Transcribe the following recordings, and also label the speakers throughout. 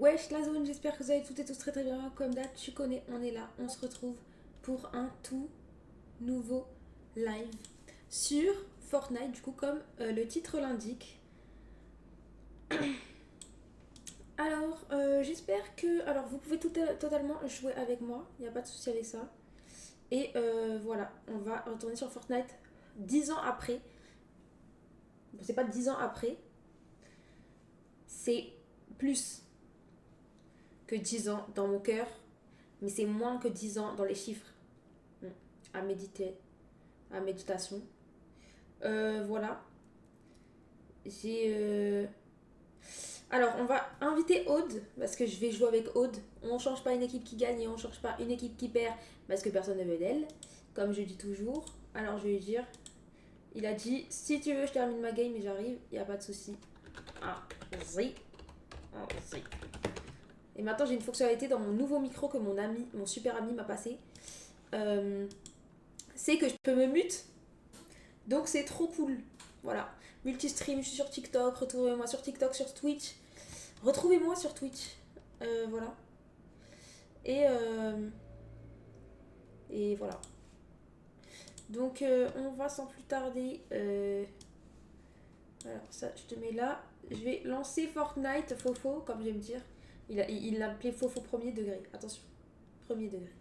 Speaker 1: Wesh la zone, j'espère que vous allez toutes et tous très très bien. Comme d'hab, tu connais, on est là, on se retrouve pour un tout nouveau live sur Fortnite, du coup comme le titre l'indique. Alors, j'espère que... Alors, vous pouvez totalement jouer avec moi, il n'y a pas de souci avec ça. Et voilà, on va retourner sur Fortnite 10 ans après. Bon, c'est pas 10 ans après, c'est plus que 10 ans dans mon cœur, mais c'est moins que 10 ans dans les chiffres. À méditer, à méditation. Voilà. J'ai. Alors, on va inviter Aude, parce que je vais jouer avec Aude. On change pas une équipe qui gagne et on change pas une équipe qui perd, parce que personne ne veut d'elle, comme je dis toujours. Alors, je vais lui dire. Il a dit si tu veux, je termine ma game et j'arrive, il n'y a pas de souci. Ah, zi. Ah, zi. Et maintenant, j'ai une fonctionnalité dans mon nouveau micro que mon super ami m'a passé. C'est que je peux me mute. Donc c'est trop cool. Voilà. Multistream, je suis sur TikTok. Retrouvez-moi sur TikTok, sur Twitch. Retrouvez-moi sur Twitch. Voilà. Et voilà. Donc on va sans plus tarder. Alors ça, je te mets là. Je vais lancer Fortnite Fofo, comme j'aime dire. Il l'a appelé Fofo premier degré. Attention. Premier degré.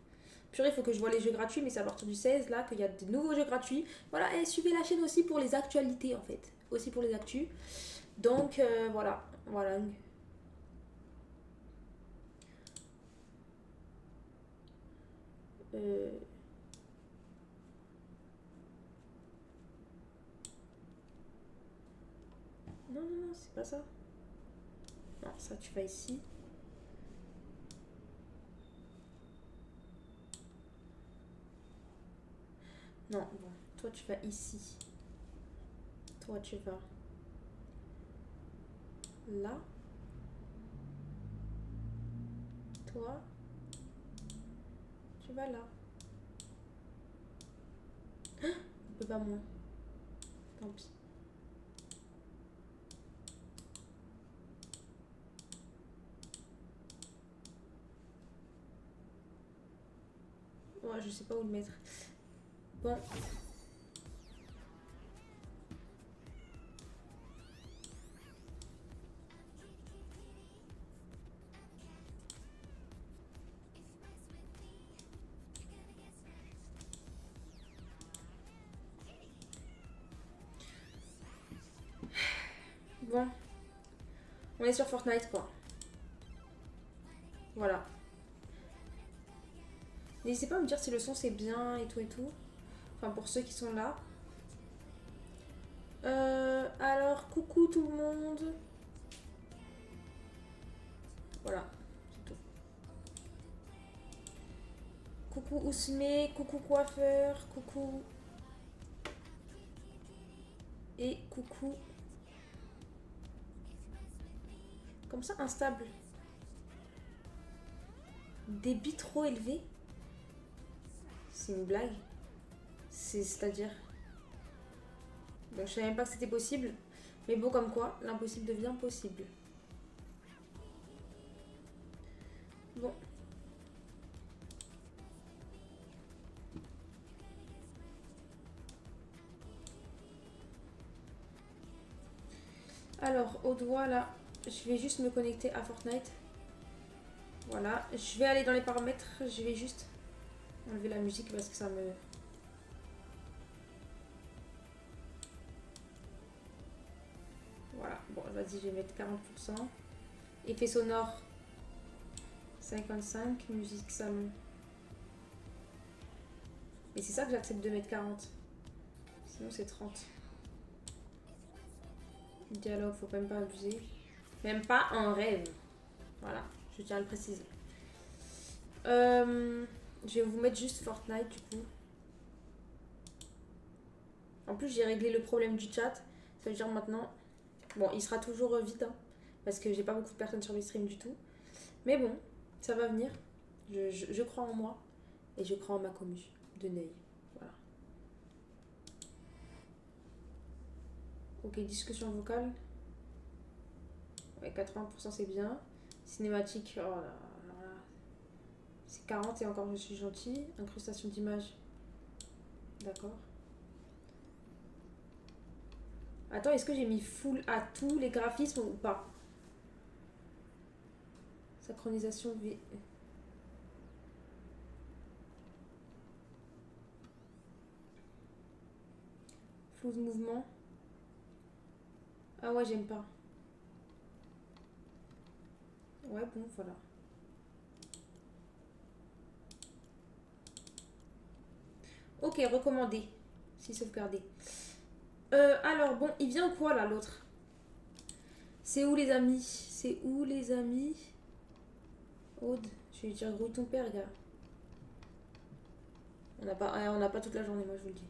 Speaker 1: Purée, il faut que je vois les jeux gratuits, mais c'est à partir du 16 là qu'il y a des nouveaux jeux gratuits. Voilà, et suivez la chaîne aussi pour les actualités en fait. Aussi pour les actus. Donc voilà. Voilà. Euh... Non, non, non, c'est pas ça. Non, ça tu vas ici. Non, bon, toi tu vas ici. Toi tu vas là. Toi, tu vas là. On peut pas moins. Tant pis. Ouais, je sais pas où le mettre. Bon. Bon. On est sur Fortnite quoi. Voilà. N'hésitez pas à me dire si le son c'est bien et tout et tout. Enfin pour ceux qui sont là. Alors, coucou tout le monde. Voilà, c'est tout. Coucou Ousmé, coucou coiffeur, coucou. Et coucou. Comme ça, instable. Débit trop élevé. C'est une blague. C'est-à-dire. Bon, je savais même pas que c'était possible. Mais bon, comme quoi, l'impossible devient possible. Bon. Alors, au doigt là, je vais juste me connecter à Fortnite. Voilà. Je vais aller dans les paramètres. Je vais juste enlever la musique parce que ça me... Voilà. Bon, vas-y, je vais mettre 40%. Effet sonore 55. Musique salon. Mais c'est ça que j'accepte de mettre 40. Sinon c'est 30. Dialogue, faut quand même pas abuser. Même pas en rêve. Voilà, je tiens à le préciser. Je vais vous mettre juste Fortnite du coup. En plus j'ai réglé le problème du chat. Ça veut dire maintenant... Bon, il sera toujours vite. Hein, parce que j'ai pas beaucoup de personnes sur mes streams du tout. Mais bon, ça va venir. Je crois en moi. Et je crois en ma commu de Ney. Voilà. Ok, discussion vocale. Ouais, 80% c'est bien. Cinématique, oh là là. C'est 40 et encore je suis gentille. Incrustation d'image. D'accord. Attends, est-ce que j'ai mis full à tous les graphismes ou pas? Synchronisation V. Flou de mouvement. Ah ouais, j'aime pas. Ouais, bon, voilà. Ok, recommandé. Si sauvegardé. Alors, bon, il vient quoi là, l'autre? C'est où les amis? C'est où les amis? Aude, je vais dire grouille ton père, gars. On n'a pas toute la journée, moi je vous le dis.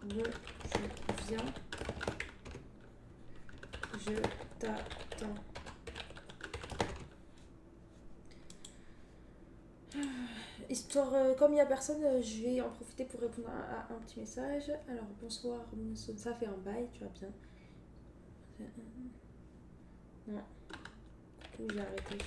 Speaker 1: Bon, je viens. Je t'attends. Histoire, comme il n'y a personne, je vais en profiter pour répondre à un petit message. Alors, bonsoir, ça fait un bail, tu vas bien. Non. Du coup, j'ai arrêté.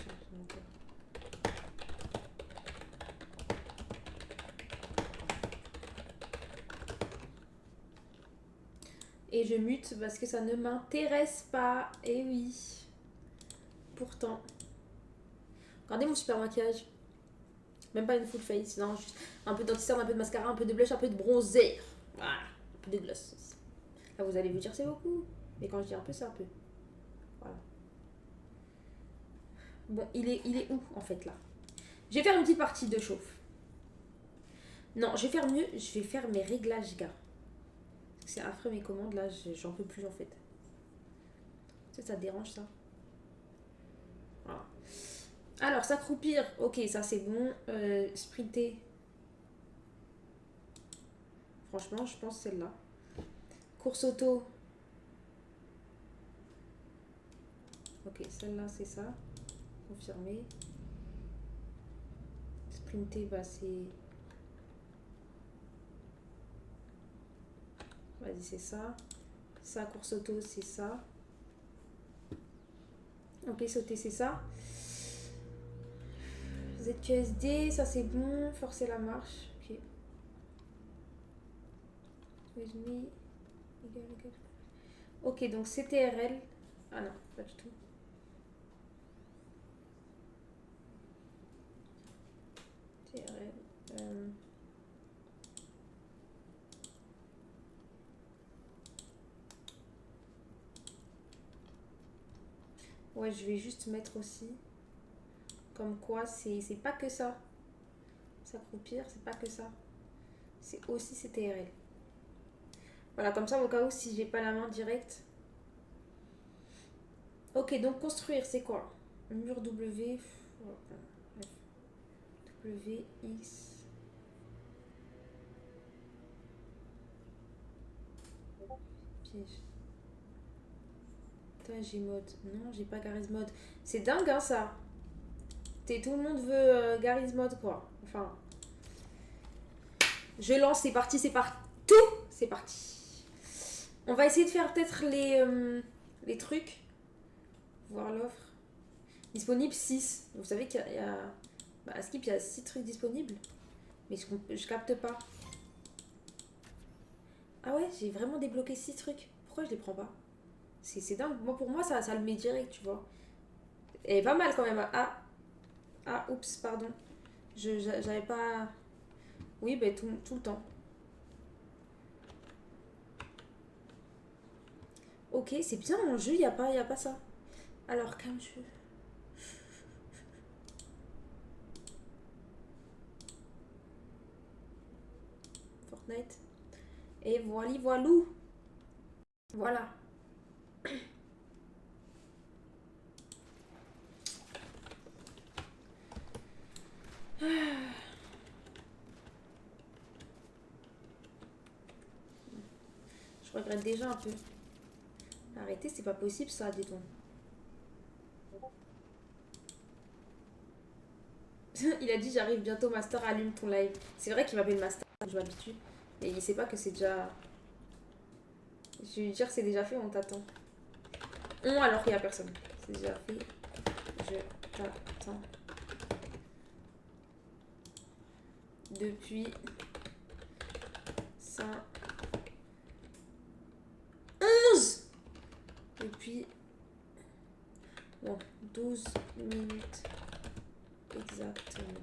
Speaker 1: Et je mute parce que ça ne m'intéresse pas. Et oui. Pourtant. Regardez mon super maquillage. Même pas une full face, non, juste un peu d'anti-cerne, un peu de mascara, un peu de blush, un peu de bronzer. Voilà, un peu de gloss. Là, vous allez vous dire c'est beaucoup. Mais quand je dis un peu, c'est un peu. Voilà. Bon, il est où en fait là? Je vais faire une petite partie de chauffe. Non, je vais faire mieux. Je vais faire mes réglages, gars. C'est affreux mes commandes là, j'en peux plus en fait. Tu sais, ça te dérange ça? Voilà. Alors, s'accroupir, ok, ça c'est bon. Sprinter. Franchement, je pense celle-là. Course auto. Ok, celle-là c'est ça. Confirmé. Sprinter, bah c'est. Vas-y, c'est ça. Ça, course auto, c'est ça. Ok, sauter, c'est ça. ZQSD, ça c'est bon. Forcer la marche. Ok. With me. Ok, donc CTRL. Ah non, pas du tout. TRL. Ouais, je vais juste mettre aussi. Comme quoi, c'est pas que ça. S'accroupir, c'est pas que ça. C'est aussi CTRL. Voilà, comme ça, au cas où, si j'ai pas la main directe. Ok, donc construire, c'est quoi? Mur W. W, X. Piège. Putain, j'ai mode. Non, j'ai pas Garry's mode. C'est dingue, hein, ça. Tout le monde veut Garry's mode, quoi. Enfin. Je lance, c'est parti, c'est parti. C'est parti. On va essayer de faire peut-être les trucs. Voir l'offre. Disponible 6. Vous savez qu'il y a. Bah, à Skip, il y a 6 trucs disponibles. Mais je capte pas. Ah ouais, j'ai vraiment débloqué 6 trucs. Pourquoi je les prends pas? C'est dingue. Moi, pour moi, ça le met direct, tu vois. Et pas mal quand même. Ah, oups, pardon. J'avais pas. Oui, bah tout le temps. Ok, c'est bien mon jeu, y a pas ça. Alors, comme je. Fortnite. Et voilou. Voilà. Je regrette déjà un peu. Arrêtez, c'est pas possible ça, dis-donc. Il a dit j'arrive bientôt, Master, allume ton live. C'est vrai qu'il m'appelle Master, je m'habitue. Mais il sait pas que c'est déjà. Je vais lui dire que c'est déjà fait, on t'attend. On alors qu'il n'y a personne. C'est déjà fait. Je t'attends. Depuis 5... 11 Depuis... Bon, 12 minutes. Exactement.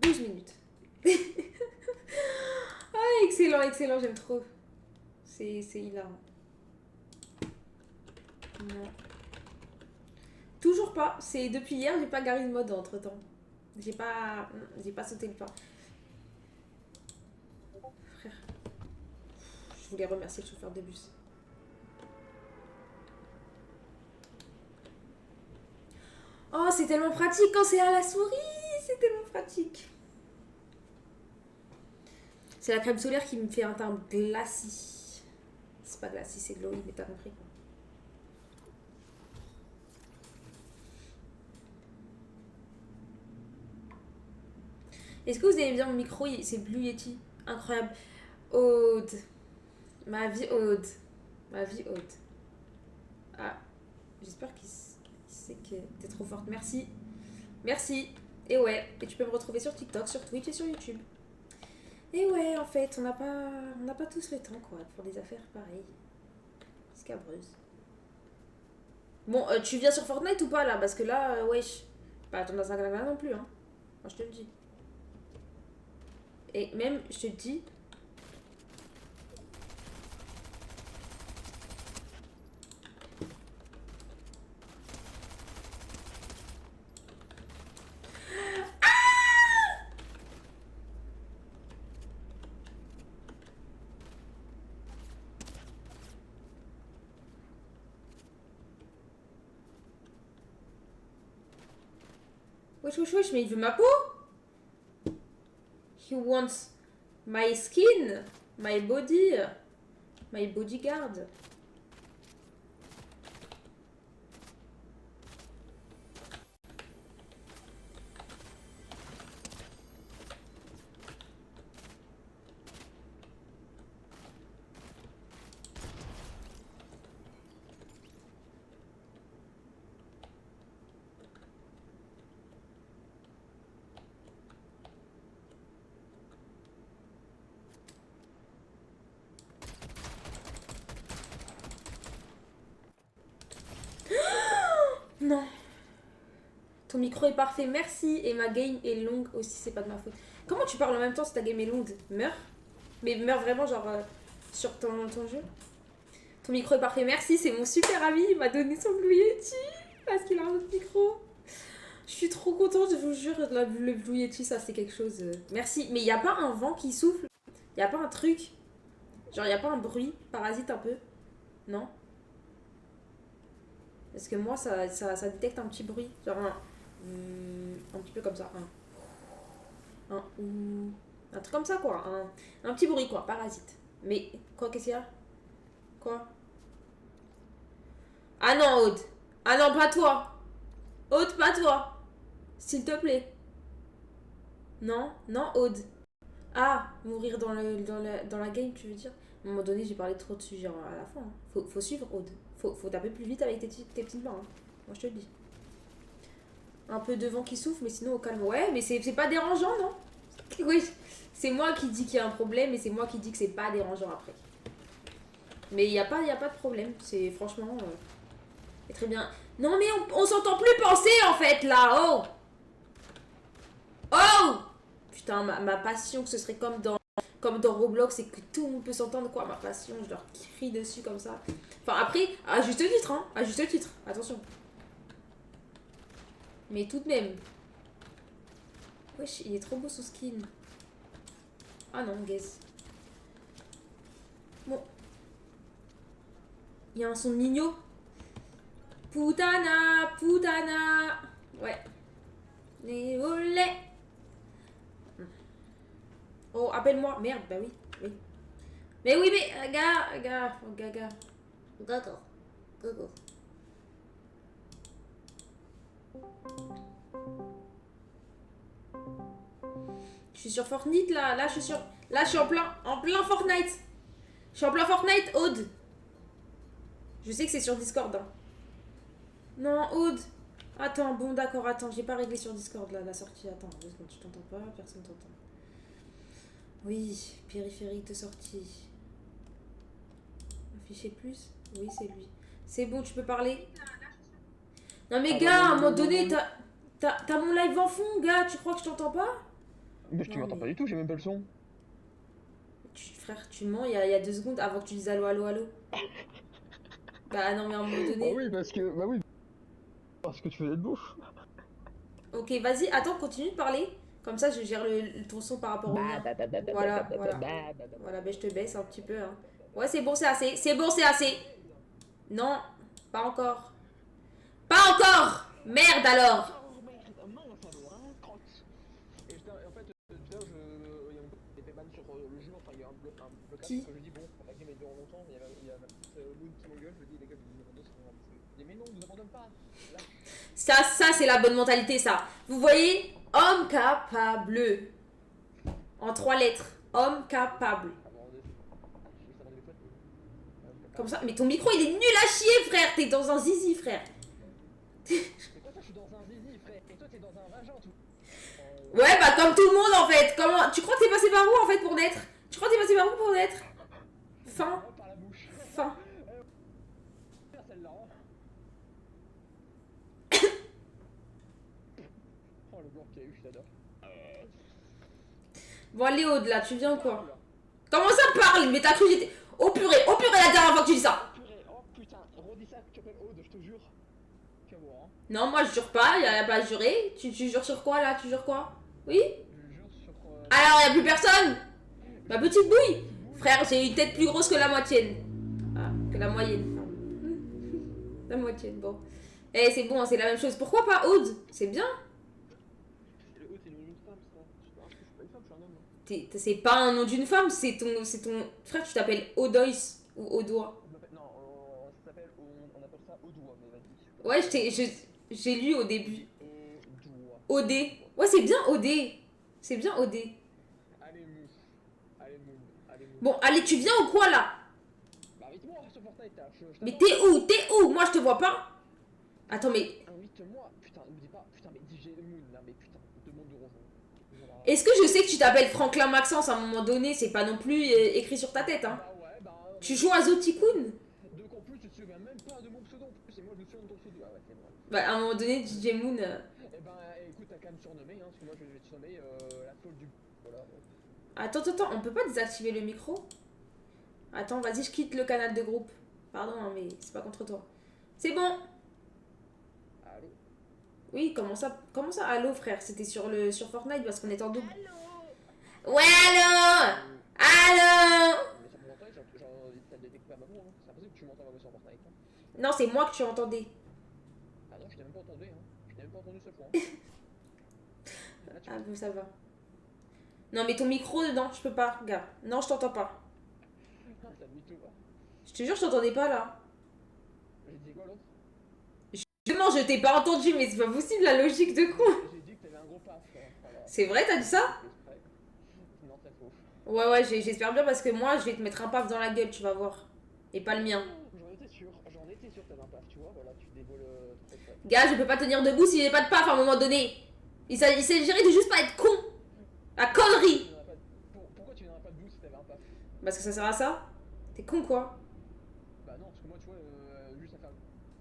Speaker 1: 12 minutes. Ah, excellent, excellent, j'aime trop. C'est hilarant. Non. Toujours pas. C'est depuis hier, j'ai pas garé le mode entre temps. J'ai pas sauté le pas. Frère. Je voulais remercier le chauffeur de bus. Oh, c'est tellement pratique quand c'est à la souris. C'est tellement pratique. C'est la crème solaire qui me fait un teint glacis. C'est pas glacis, c'est glowy, mais t'as compris. Est-ce que vous aimez bien mon micro? C'est Blue Yeti. Incroyable. Aude. Ma vie Aude. Ma vie Aude. Ah. J'espère qu'il sait que t'es trop forte. Merci. Merci. Et ouais. Et tu peux me retrouver sur TikTok, sur Twitch et sur YouTube. Et ouais, en fait, on n'a pas tous le temps, quoi, pour des affaires pareilles. Scabreuse. Bon, tu viens sur Fortnite ou pas, là? Parce que là, wesh. Pas attendre dans un gamin non plus, hein. Moi, je te le dis. Et même, je te le dis... Wesh, wesh, wesh, mais il veut ma peau? He wants my skin, my body, my bodyguard. Non. Ton micro est parfait, merci. Et ma game est longue aussi, c'est pas de ma faute. Comment tu parles en même temps si ta game est longue? Meurs. Mais meurs vraiment, genre, sur ton jeu. Ton micro est parfait, merci. C'est mon super ami, il m'a donné son Blue Yeti. Parce qu'il a un autre micro. Je suis trop contente, je vous jure. Le Blue Yeti, ça, c'est quelque chose. Merci. Mais il n'y a pas un vent qui souffle? Il n'y a pas un truc? Genre, il n'y a pas un bruit parasite un peu? Non? Parce que moi, ça détecte un petit bruit. Genre un petit peu comme ça. Un truc comme ça, quoi. Un petit bruit, quoi. Parasite. Mais, quoi, qu'est-ce qu'il y a? Quoi? Ah non, Aude. Ah non, pas toi. Aude, pas toi. S'il te plaît. Non, non, Aude. Ah, mourir dans la game, tu veux dire? À un moment donné, j'ai parlé trop de sujets à la fin. Hein. Faut suivre, Aude. Faut taper plus vite avec tes petites mains. Hein. Moi, je te le dis. Un peu de vent qui souffle, mais sinon au calme. Ouais, mais c'est pas dérangeant, non? Oui, c'est moi qui dis qu'il y a un problème et c'est moi qui dis que c'est pas dérangeant après. Mais il y a pas de problème. C'est franchement... c'est très bien. Non, mais on s'entend plus penser en fait là. Oh! Oh! Putain, ma passion, que ce serait comme dans Roblox et que tout le monde peut s'entendre, quoi. Ma passion, je leur crie dessus comme ça. Enfin, après, à juste titre, hein. À juste titre, attention. Mais tout de même. Wesh, il est trop beau son skin. Ah non, guess. Bon. Il y a un son de Nino. Putana, putana. Ouais. Les volets. Oh, appelle-moi. Merde, bah oui. Oui. Mais oui, mais. Gaga. Gaga. Je suis sur Fortnite là. Là, je suis en plein Fortnite. Je suis en plein Fortnite, Aude. Je sais que c'est sur Discord. Hein. Non, Aude. Attends, bon, d'accord, attends. J'ai pas réglé sur Discord là, la sortie. Attends, 2 secondes, tu t'entends pas, personne t'entend. Oui, périphérique de sortie. Afficher plus. Oui, c'est lui. C'est bon, tu peux parler. Non, mais
Speaker 2: Ah
Speaker 1: gars, à un moment
Speaker 2: non,
Speaker 1: donné,
Speaker 2: non.
Speaker 1: t'as mon live en fond, gars. Tu crois que je t'entends pas?
Speaker 2: Mais je te
Speaker 1: Non,
Speaker 2: m'entends
Speaker 1: mais.
Speaker 2: pas du tout, j'ai même pas le son.
Speaker 1: Frère, tu mens il y a 2 secondes avant que tu dises allô, allô, allô. Bah, non, mais à un moment
Speaker 2: Bah
Speaker 1: donné.
Speaker 2: oui, parce que tu faisais de bouffe.
Speaker 1: Ok, vas-y, attends, continue de parler. Comme ça, je gère ton son par rapport au
Speaker 2: Bah,
Speaker 1: mien.
Speaker 2: bah, bah, bah, bah, bah, bah,
Speaker 1: Voilà,
Speaker 2: bah, bah,
Speaker 1: voilà.
Speaker 2: bah, bah, bah,
Speaker 1: Voilà,
Speaker 2: bah.
Speaker 1: ben je te baisse un petit peu. Hein. Ouais, c'est bon, c'est assez. C'est bon, c'est assez. Non, pas encore. Pas encore. Merde alors.
Speaker 2: Encore, merde, mince alors, hein, crotte. Et putain, en fait, putain, il y a mon pote qui était ban sur le jeu, enfin, il y a un blocage,
Speaker 1: Qui?
Speaker 2: que je dis, bon, la game elle dure longtemps, il y a ma petite Moon qui m'engueule, je dis, les gars, je vous abandonne, c'est pas grave. Je dis, mais non, je vous abandonne pas, là.
Speaker 1: Ça c'est la bonne mentalité, ça. Vous voyez? Homme capable. En 3 lettres. Homme capable.
Speaker 2: Abandonner, je sais pas des fois,
Speaker 1: Comme
Speaker 2: capable.
Speaker 1: ça. Mais ton micro, il est nul à chier, frère. T'es dans un zizi, frère.
Speaker 2: Mais toi, je suis dans un zizi, frère, et toi, t'es dans un vagin, tout.
Speaker 1: Ouais, bah comme tout le monde, en fait. Comment... Tu crois que t'es passé par où, en fait, pour naître? Tu crois que t'es passé par où pour naître? Fin.
Speaker 2: Par la bouche.
Speaker 1: Fin.
Speaker 2: Celle-là. Oh, le blanc qu'il y a eu, je t'adore.
Speaker 1: Bon, allez, Aude, là, tu viens ou quoi? Comment ça parle? Mais t'as cru que j'étais. Oh purée la dernière fois que tu dis ça!
Speaker 2: Oh purée, oh putain, redis ça, tu t'appelles Aude, je te jure. Tu vas voir, hein.
Speaker 1: Non, moi je jure pas, y a pas à jurer. Tu jures sur quoi là? Tu jures quoi? Oui?
Speaker 2: Je jure sur.
Speaker 1: Alors y a plus personne? Ma petite bouille! Frère, j'ai une tête plus grosse que la moitié. Ah, que la moyenne. La moitié, bon. Eh, c'est bon, c'est la même chose. Pourquoi pas Aude? C'est bien.
Speaker 2: Le Aude, c'est le nom d'une femme, ça. Je suis pas une femme, je suis un homme.
Speaker 1: C'est pas un nom d'une femme, c'est ton. Frère, tu t'appelles Odois ou Audois.
Speaker 2: Non, on appelle ça Audois, mais vas-y.
Speaker 1: Ouais, j'ai lu au début.
Speaker 2: Audois.
Speaker 1: Odé. Ouais, c'est bien Odé. C'est bien Odé.
Speaker 2: Allez, mou. Allez, mou. Allez, mou.
Speaker 1: Bon, allez, tu viens ou quoi là?
Speaker 2: Bah, invite-moi sur Fortnite, là.
Speaker 1: Mais t'es où? T'es où? Moi, je te vois pas. Attends, mais
Speaker 2: Invite-moi. Putain, me dis pas. Putain, mais DJ Moon, là, mais putain, demande de rejoindre.
Speaker 1: est-ce que je sais que tu t'appelles Franklin Maxence à un moment donné? C'est pas non plus écrit sur ta tête, hein.
Speaker 2: Bah ouais, bah.
Speaker 1: Tu joues à Zotikun?
Speaker 2: Donc en plus, tu te souviens même pas de mon pseudo en plus, et moi je me souviens de ton pseudo. Ah ouais, c'est vrai.
Speaker 1: Bah, à un moment donné, DJ Moon.
Speaker 2: Eh ben, écoute, t'as qu'à me surnommer, hein, parce que moi je vais te surnommer la folle du. Voilà.
Speaker 1: Attends, on peut pas désactiver le micro? Attends, vas-y, je quitte le canal de groupe. Pardon, hein, mais c'est pas contre toi. C'est bon.
Speaker 2: Allô.
Speaker 1: Oui, comment ça, allô, frère? C'était sur Fortnite parce qu'on est en double.
Speaker 2: Allô.
Speaker 1: Ouais, allô. Allô.
Speaker 2: Mais sur Fortnite, genre, t'as détecté ma voix, hein. C'est impossible que tu m'entends ma voix sur Fortnite. Hein.
Speaker 1: Non, c'est moi que tu entendais.
Speaker 2: Ah non, je t'ai même pas entendu, hein. Je t'ai même pas entendu ce fois. Là,
Speaker 1: Ah bon, ça va. Non, mais ton micro dedans, je peux pas, gars. Non, je t'entends pas.
Speaker 2: Ah, t'as mis tout, va.
Speaker 1: Je te jure, je t'entendais pas là.
Speaker 2: J'ai dit quoi l'autre?
Speaker 1: Justement, je t'ai pas entendu, mais c'est pas possible la logique de con.
Speaker 2: J'ai dit que t'avais un gros paf. Voilà.
Speaker 1: C'est vrai, t'as dit ça?
Speaker 2: Non, c'est faux.
Speaker 1: Ouais, j'espère bien parce que moi, je vais te mettre un paf dans la gueule, tu vas voir. Et pas le mien.
Speaker 2: J'en étais sûr que t'avais un paf, tu vois, voilà, tu dévoiles trop de choses.
Speaker 1: Gars, je peux pas tenir debout si j'ai pas de paf à un moment donné. Il s'agirait de juste pas être con. La connerie.
Speaker 2: Pourquoi tu viendrais pas debout si t'avais un paf?
Speaker 1: Parce que ça sert à ça. T'es con quoi.
Speaker 2: Bah non, parce que moi, tu vois, juste à faire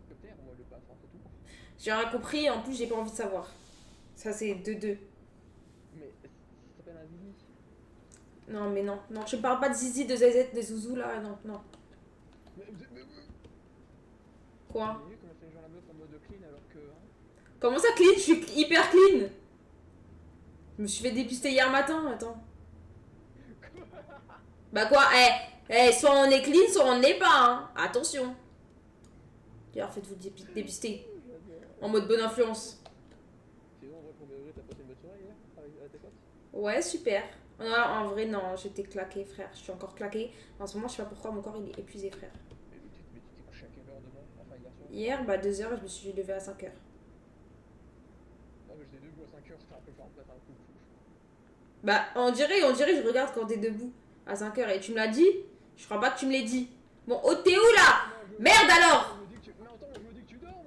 Speaker 2: le terre, moi, le paf, hein, c'est tout.
Speaker 1: J'ai rien compris, en plus, j'ai pas envie de savoir. Ça, c'est 2-2.
Speaker 2: Mais ça s'appelle un zizi.
Speaker 1: Non, mais non. Non, je parle pas de zizi, de zazette, de zouzou là. Non, non.
Speaker 2: Mais
Speaker 1: Quoi?
Speaker 2: vous avez vu comment fait genre la meuf en mode clean alors que. Hein.
Speaker 1: Comment ça clean? Je suis hyper clean. Je me suis fait dépister hier matin, attends. Bah quoi? Soit on est clean, soit on n'est pas, hein. Attention. D'ailleurs, faites-vous dépister. En mode bonne influence.
Speaker 2: Sinon, en vrai, pour mes t'as passé une bonne soirée hier avec tes potes?
Speaker 1: Ouais, super. Non, en vrai, non, j'étais claqué, frère. Je suis encore claqué. En ce moment, je sais pas pourquoi, mon corps il est épuisé, frère.
Speaker 2: Mais tu t'es couché à quelle heure demain? Enfin, hier soir?
Speaker 1: Hier, bah 2h, je me suis levée à 5h.
Speaker 2: Non, mais j'étais debout à 5h, c'était un peu fort, peut-être un coup de fou.
Speaker 1: Bah, on dirait, je regarde quand t'es debout à 5h. Et tu me l'as dit, Je crois pas que tu me l'aies dit. Bon, oh, t'es où là? Merde alors!
Speaker 2: Mais attends, je me dis que tu dors.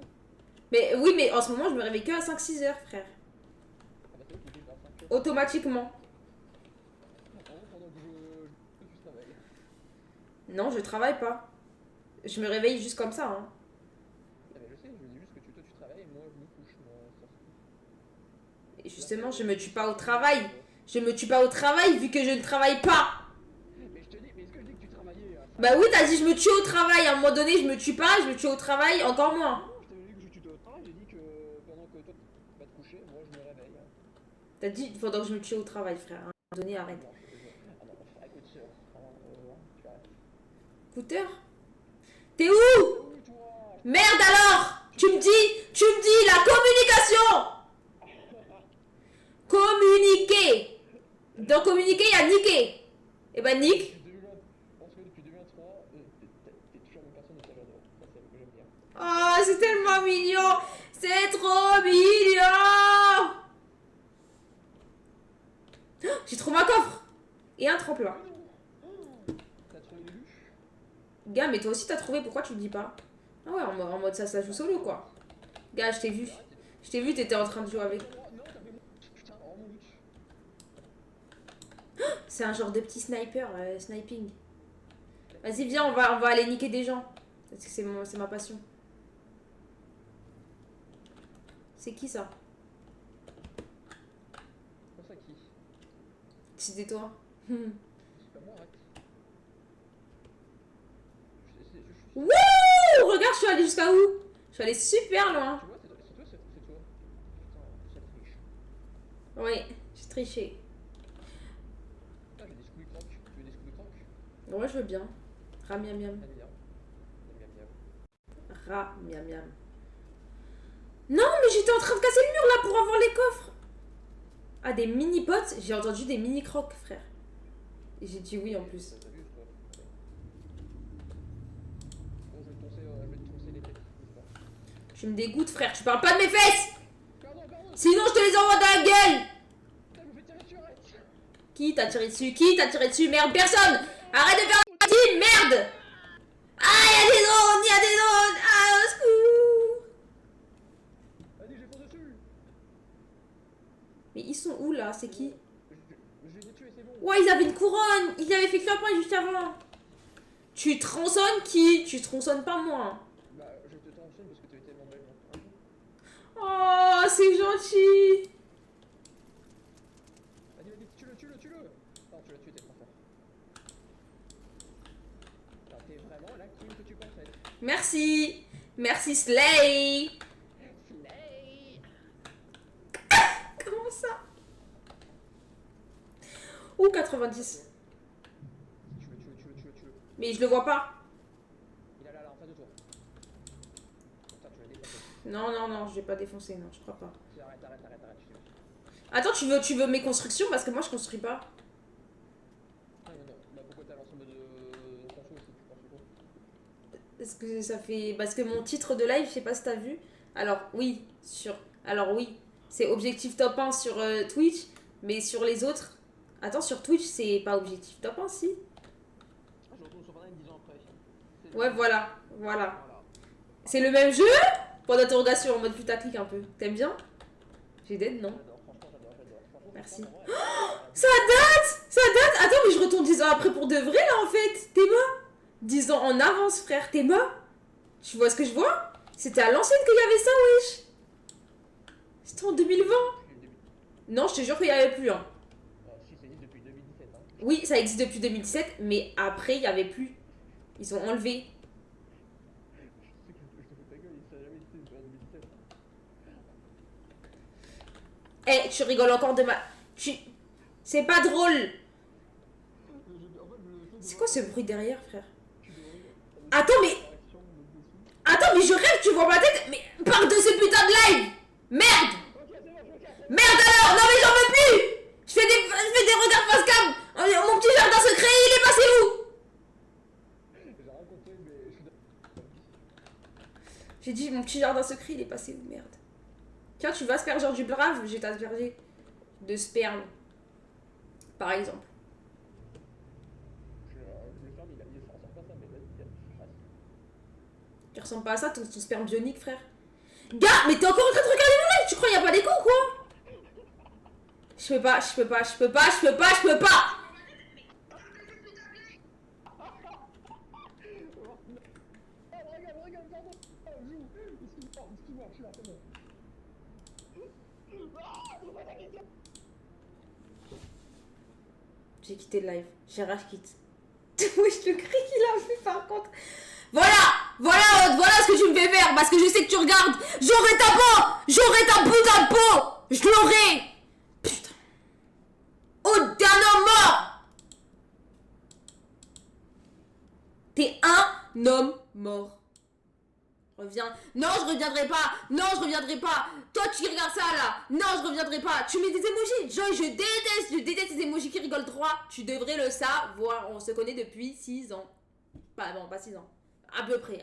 Speaker 1: Mais oui, mais en ce moment, je me réveille que à 5-6 heures, frère.
Speaker 2: Ah bah c'est vrai qu'il est 25 heures.
Speaker 1: Automatiquement.
Speaker 2: Pendant que tu travailles.
Speaker 1: Non, je travaille pas. Je me réveille juste comme ça, hein.
Speaker 2: Ah mais je sais, je me dis juste que toi tu travailles et moi je me couche. Moi, ça
Speaker 1: Et justement, je me tue pas au travail. Je me tue pas au travail vu que je ne travaille pas.
Speaker 2: Mais je te dis, mais est-ce que je dis que tu travaillais
Speaker 1: Bah oui, t'as dit je me tue au travail. À un moment donné, je me tue pas, je me tue au travail, encore moins.
Speaker 2: Non, je t'avais dit que tu te travailles, j'ai dit que pendant que toi tu vas te coucher, moi je me réveille.
Speaker 1: T'as dit il faudra que je me tue au travail, frère. À un moment donné, arrête.
Speaker 2: Non, ah non, écoute, tu arrêtes.
Speaker 1: Écouteur? T'es où?
Speaker 2: Oui, toi.
Speaker 1: Merde alors! Tu me dis la communication! Communiquer! Dans communiquer, il y a niquer. Et bah nique.
Speaker 2: Je pense que depuis 2023, t'es toujours la même personne de ta journée. Ça, c'est ce que j'aime bien.
Speaker 1: Oh, c'est tellement mignon! C'est trop mignon! J'ai trouvé un coffre! Et un tremplin.
Speaker 2: T'as trouvé l'élu?
Speaker 1: Gars, mais toi aussi t'as trouvé, pourquoi tu le dis pas? Ah ouais, en mode ça joue solo quoi. Gars, je t'ai vu. Je t'ai vu, t'étais en train de jouer avec.
Speaker 2: Non, t'as fait mon. Putain, oh mon loot.
Speaker 1: C'est un genre de petit sniper, sniping. Vas-y, viens, on va aller niquer des gens. Parce que c'est ma passion. C'est qui ça?
Speaker 2: Comment ça qui?
Speaker 1: C'était toi.
Speaker 2: C'est pas moi, arrête.
Speaker 1: Wouh! Regarde, je suis allée jusqu'à où? Je suis allée super loin.
Speaker 2: Tu vois, c'est toi. Putain, ça triche.
Speaker 1: Oui, j'ai triché.
Speaker 2: Putain, j'ai des scooby crocs. Tu veux des scooby crocs?
Speaker 1: Ouais, je veux bien. Ra miam miam.
Speaker 2: Allez, viens. Miam, miam.
Speaker 1: Ra miam miam. Non, mais j'étais en train de casser le mur là pour avoir les coffres. Ah, des mini potes? J'ai entendu des mini crocs, frère. Et j'ai dit oui en plus.
Speaker 2: T'as vu, toi? Bon, je vais te foncer les têtes.
Speaker 1: Tu me dégoûtes, frère. Tu parles pas de mes fesses!
Speaker 2: Pardon.
Speaker 1: Sinon, je te les envoie dans la gueule!
Speaker 2: Putain, je me fais tirer dessus, arrête.
Speaker 1: Qui t'a tiré dessus? Qui t'a tiré dessus? Merde, personne! Arrête de faire un team, merde! Ah, y'a des drones! Ah, au secours!
Speaker 2: Vas-y, je les fonce dessus.
Speaker 1: Mais ils sont où là? C'est qui?
Speaker 2: Je les ai tués, c'est bon.
Speaker 1: Ouais, ils avaient une couronne! Ils avaient fait que leur point juste avant! Tu tronçonnes qui? Tu tronçonnes pas moi!
Speaker 2: Bah, je te tronçonne parce que tu es tellement belle.
Speaker 1: Oh, c'est gentil!
Speaker 2: Vas-y, tue-le. Non, tu l'as tué, t'es trop fort. Alors, t'es vraiment la queen que tu penses être.
Speaker 1: Merci! Merci Slay!
Speaker 2: Slay.
Speaker 1: Comment ça? Ouh, 90.
Speaker 2: Tue-le.
Speaker 1: Mais je le vois pas.
Speaker 2: Il est là, en face de toi. Putain, tu l'as défoncé.
Speaker 1: Non, je vais pas défoncer, non, je crois pas.
Speaker 2: Arrête, tu
Speaker 1: Attends, tu veux mes constructions? Parce que moi je construis pas.
Speaker 2: Non. Bah, pourquoi t'as lancé en mode conso si tu construis pas?
Speaker 1: Parce que ça fait. Parce que mon titre de live, je sais pas si t'as vu. Alors oui, c'est objectif top 1 sur Twitch, mais sur les autres. Attends, sur Twitch, c'est pas objectif top 1, si?
Speaker 2: Ah, je retourne sur Fortnite 10 ans après.
Speaker 1: Ouais, voilà. C'est le même jeu? Point d'interrogation en mode putaclic un peu. T'aimes bien? J'ai dead, non?
Speaker 2: J'adore.
Speaker 1: Merci. Ça date! Attends, mais je retourne 10 ans après pour de vrai là en fait. T'es mort? 10 ans en avance, frère, t'es mort? Tu vois ce que je vois? C'était à l'ancienne qu'il y avait ça, wesh. C'était en 2020. Non, je te jure qu'il y avait plus, hein.
Speaker 2: Si, ça existe depuis 2017. Hein.
Speaker 1: Oui, ça existe depuis 2017, mais après, il y avait plus. Ils ont enlevé.
Speaker 2: Je te fais ta gueule, ça n'a jamais existé depuis 2017.
Speaker 1: Eh, tu rigoles encore de ma... C'est pas drôle. C'est quoi ce bruit derrière, frère? Attends, mais je rêve, tu vois ma tête. Mais parle de ce putain de live. Merde. Merde alors. Non mais j'en veux plus. Je fais des regards face cam. Mon petit jardin secret, il est passé où?
Speaker 2: J'ai raconté, mais je suis
Speaker 1: J'ai dit mon petit jardin secret, il est passé où? Merde. Tiens, tu veux asperger du brave? Je vais t'asperger de sperme. Par exemple.
Speaker 2: le ferme, il est
Speaker 1: Tu ressembles pas à ça, ton sperme bionique, frère. Gars, mais t'es encore en train de regarder mon live. Tu crois qu'il y a pas d'écho ou quoi? Je peux pas.
Speaker 2: Regarde, pardon. Joue. Excuse-moi, je suis là, c'est bon.
Speaker 1: J'ai quitté le live. J'ai rage quitte. Oui, je le crie qu'il a vu par contre. Voilà ce que tu me fais faire parce que je sais que tu regardes. J'aurai ta peau, j'aurai ta putain de peau, je l'aurai. Putain. Oh, t'es un homme mort. T'es un homme mort. Reviens. Non, je reviendrai pas. Non, je reviendrai pas. Toi, tu regardes ça là. Non, je reviendrai pas. Tu mets des émojis. Joy, je déteste les émojis qui rigolent droit. Tu devrais le savoir. On se connaît depuis 6 ans. Pas 6 ans. À peu près.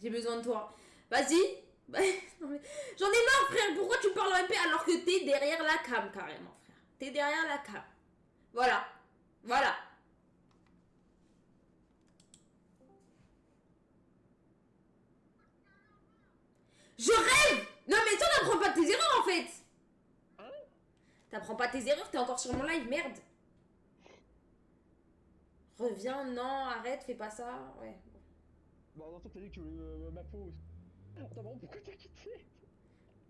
Speaker 1: J'ai besoin de toi. Vas-y. J'en ai marre, frère. Pourquoi tu parles en MP alors que t'es derrière la cam, carrément, frère. T'es derrière la cam. Voilà. Je rêve. Non, mais toi, n'apprends pas de tes erreurs, en fait.
Speaker 2: Hein?
Speaker 1: T'apprends pas tes erreurs, t'es encore sur mon live, merde. Reviens, non, arrête, fais pas ça. Ouais.
Speaker 2: Bon, dans t'as dit que tu voulais ma peau. Attends, bon, pourquoi t'as quitté?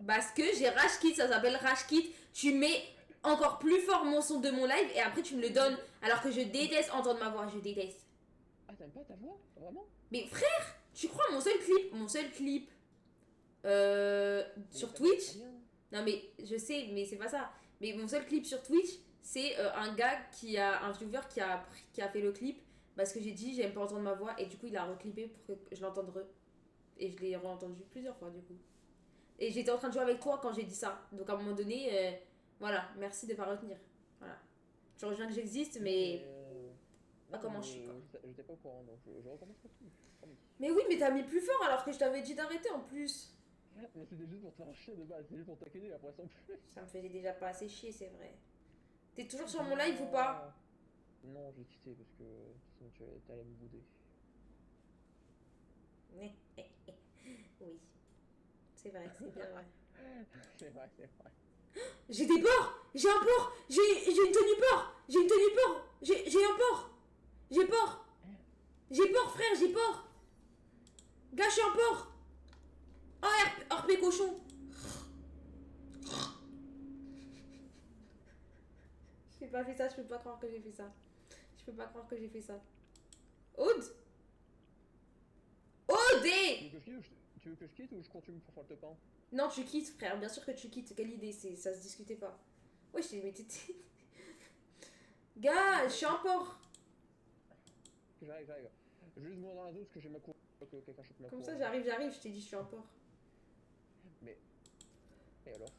Speaker 1: Parce que j'ai rage quit, ça s'appelle rage quit. Tu mets encore plus fort mon son de mon live et après tu me le donnes. Alors que je déteste entendre ma voix, je déteste.
Speaker 2: Ah, t'aimes pas ta voix? Vraiment?
Speaker 1: Mais frère, tu crois mon seul clip sur Twitch. Non mais je sais, mais c'est pas ça. Mais mon seul clip sur Twitch, c'est un viewer qui a fait le clip parce que j'ai dit j'aime pas entendre ma voix et du coup il a reclippé pour que je l'entende et je l'ai re-entendu plusieurs fois du coup. Et j'étais en train de jouer avec toi quand j'ai dit ça. Donc à un moment donné, voilà, merci de pas retenir. Voilà. Tu reviens que j'existe, mais pas comment je suis quoi.
Speaker 2: J'étais pas au courant, donc je recommence pas tout.
Speaker 1: Mais oui, mais t'as mis plus fort alors que je t'avais dit d'arrêter en plus.
Speaker 2: Mais c'était juste pour te faire chier de base, c'est juste pour t'accueillir après sans plus.
Speaker 1: Ça me faisait déjà pas assez chier, c'est vrai. T'es toujours sur mon live ou pas?
Speaker 2: Non, j'ai quitté parce que sinon tu allais me bouder.
Speaker 1: Oui. C'est vrai, c'est bien vrai.
Speaker 2: C'est vrai.
Speaker 1: J'ai des porcs. J'ai un porc. J'ai une tenue porc. J'ai un porc. J'ai porc. J'ai porc, frère, j'ai porc. Gars, je suis un porc. Oh, RP cochon. J'ai pas fait ça, je peux pas croire que j'ai fait ça. Aude.
Speaker 2: Tu veux que je quitte ou je continue pour faire le top 1?
Speaker 1: Non, tu quittes, frère. Bien sûr que tu quittes. Quelle idée, ça se discutait pas. Ouais, je t'ai mis t'étais... Gars, je suis un porc.
Speaker 2: J'arrive. Juste moi dans la zone parce que j'ai ma cour. Que quelqu'un chope ma
Speaker 1: Comme
Speaker 2: cour.
Speaker 1: ça, j'arrive. Je t'ai dit, je suis un porc.
Speaker 2: Mais. Et alors?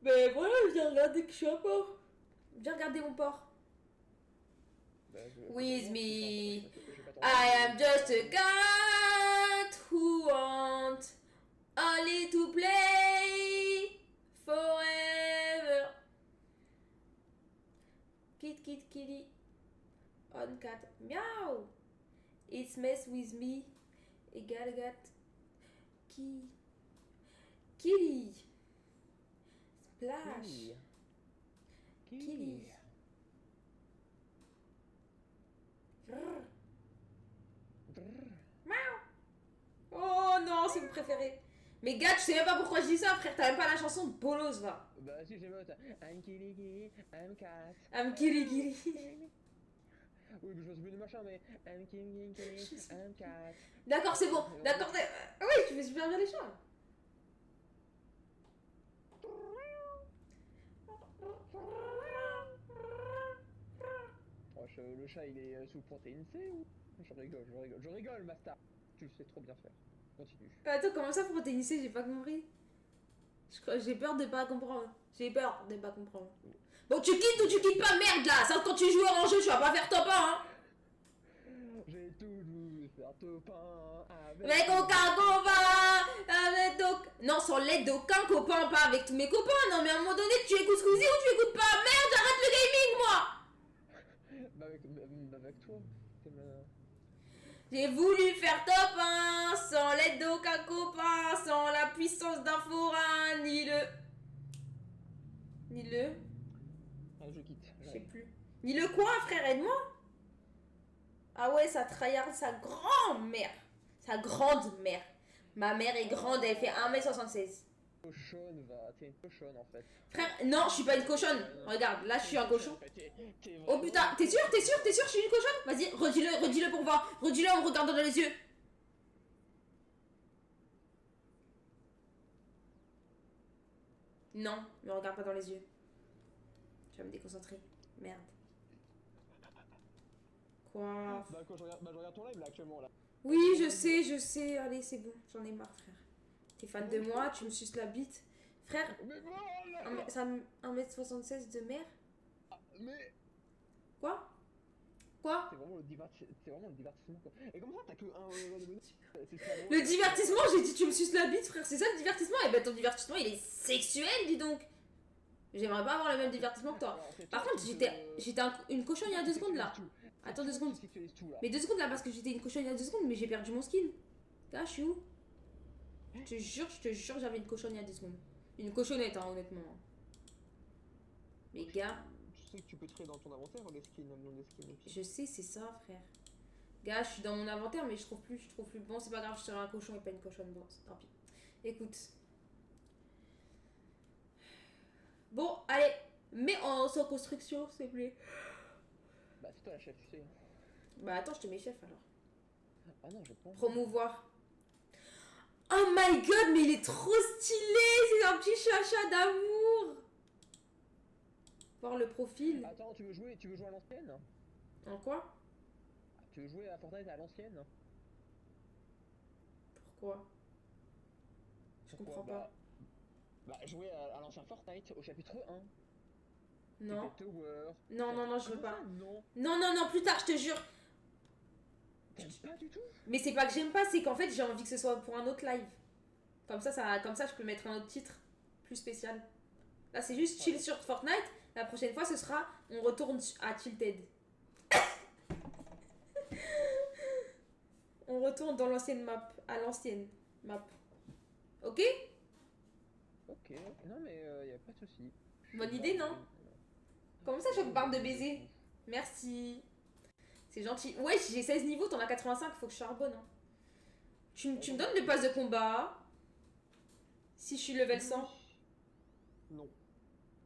Speaker 1: Mais voilà, viens regarder que je suis un porc. Viens regarder mon porc. With me, I am just a cat who wants only to play forever. Kitty, on cat, meow. It's mess with me, a gat, kitty, splash, kitty. Oh non, c'est mon préféré. Mais gars, tu sais même pas pourquoi je dis ça, frère. T'as même pas la chanson de Bolos, va.
Speaker 2: Bah si, j'ai même ça. I'm kitty, I'm cat.
Speaker 1: I'm kitty.
Speaker 2: Oui, mais je me souviens du machin, mais I'm kitty, I'm cat.
Speaker 1: D'accord, c'est bon. D'accord, oui, tu fais super bien les chats.
Speaker 2: Le chat, il est sous protéine C ou? Je rigole, Masta. Tu le sais trop bien faire. Continue.
Speaker 1: Attends, comment ça pour t'initier? J'ai pas compris. J'ai peur de pas comprendre. Bon, tu quittes ou tu quittes pas, merde là. Ça, quand tu joues en jeu, tu vas pas faire top 1, hein.
Speaker 2: J'ai toujours faire top 1
Speaker 1: avec aucun copain. Non, sans l'aide d'aucun copain, pas avec tous mes copains. Non, mais à un moment donné, tu écoutes Squeezie ou tu écoutes pas. Merde, j'arrête le gaming, moi.
Speaker 2: Avec toi.
Speaker 1: J'ai voulu faire top 1 sans l'aide d'aucun copain, sans la puissance d'un forain, ni le. Ni le.
Speaker 2: Allez, je quitte.
Speaker 1: Je sais plus. Ni le quoi, frère, aide-moi. Ah ouais, ça tryhard sa grand-mère. Sa grande mère. Ma mère est grande, elle fait 1m76.
Speaker 2: Cochonne, va. T'es une cochonne en fait.
Speaker 1: Frère, non, je suis pas une cochonne. Regarde, là, je suis un cochon.
Speaker 2: T'es
Speaker 1: Oh
Speaker 2: vraiment-
Speaker 1: putain, t'es sûr, que je suis une cochonne? Vas-y, redis-le pour voir. Redis-le en me regardant dans les yeux. Non, me regarde pas dans les yeux. Tu vas me déconcentrer. Merde. Quoi?
Speaker 2: Bah, quand je regarde ton live là actuellement là.
Speaker 1: Oui, je sais. Allez, c'est bon, j'en ai marre, frère. T'es fan de moi, tu me suces la bite. Frère,
Speaker 2: Mais voilà.
Speaker 1: 1m76 de mère?
Speaker 2: Mais.
Speaker 1: Quoi? Quoi?
Speaker 2: C'est vraiment le divertissement quoi. Et comment ça t'as que un. C'est ça, non
Speaker 1: Le divertissement, j'ai dit tu me suces la bite, frère, c'est ça le divertissement? Et ben ton divertissement, il est sexuel, dis donc. J'aimerais pas avoir le même divertissement que toi.
Speaker 2: Alors, c'est
Speaker 1: Par
Speaker 2: toi
Speaker 1: contre,
Speaker 2: qui
Speaker 1: j'étais une cochonne il y a 2 secondes là.
Speaker 2: tout.
Speaker 1: Attends
Speaker 2: C'est
Speaker 1: 2
Speaker 2: toi
Speaker 1: secondes.
Speaker 2: qui sexualise tout, là.
Speaker 1: Mais 2 secondes là parce que j'étais une cochonne il y a 2 secondes, mais j'ai perdu mon skin. Là, je suis où? Je te jure, j'avais une cochonne il y a 2 secondes. Une cochonnette, hein, honnêtement. Mais gars,
Speaker 2: Tu sais que tu peux créer dans ton inventaire les skins, le nom des skins et puis.
Speaker 1: je sais, c'est ça, frère. Gars, je suis dans mon inventaire, mais je trouve plus. Bon, c'est pas grave, je serai un cochon et pas une cochonne. Bon, tant pis. Écoute. Bon, allez, mets sans construction, s'il te plaît.
Speaker 2: Bah, c'est toi la chef, tu sais.
Speaker 1: Bah, attends, je te mets chef alors.
Speaker 2: Ah non, je pense.
Speaker 1: Promouvoir. Oh my god, mais il est trop stylé! C'est un petit chacha d'amour! Voir le profil.
Speaker 2: Attends, tu veux jouer à l'ancienne?
Speaker 1: En quoi?
Speaker 2: Tu veux jouer à Fortnite à l'ancienne?
Speaker 1: Pourquoi? Je
Speaker 2: Pourquoi
Speaker 1: comprends pas.
Speaker 2: Bah, jouer à l'ancien Fortnite au chapitre 1.
Speaker 1: Non.
Speaker 2: T'étais Tower.
Speaker 1: Non, je veux
Speaker 2: Comment
Speaker 1: pas.
Speaker 2: ça, non.
Speaker 1: Non, plus tard, je te jure.
Speaker 2: T'aimes pas du tout?
Speaker 1: Mais c'est pas que j'aime pas, c'est qu'en fait, j'ai envie que ce soit pour un autre live. Comme ça, je peux mettre un autre titre plus spécial. Là, c'est juste chill sur Fortnite. La prochaine fois, ce sera on retourne à Tilted. On retourne dans l'ancienne map. À l'ancienne map. Ok?
Speaker 2: Ok, non mais y a pas de soucis.
Speaker 1: Bonne idée, non? Comment ça, je me parle de baiser? Merci. C'est gentil. Ouais, j'ai 16 niveaux, t'en as 85, faut que je charbonne. Hein. Tu me donnes le pass de combat? Si je suis level 100?
Speaker 2: Non,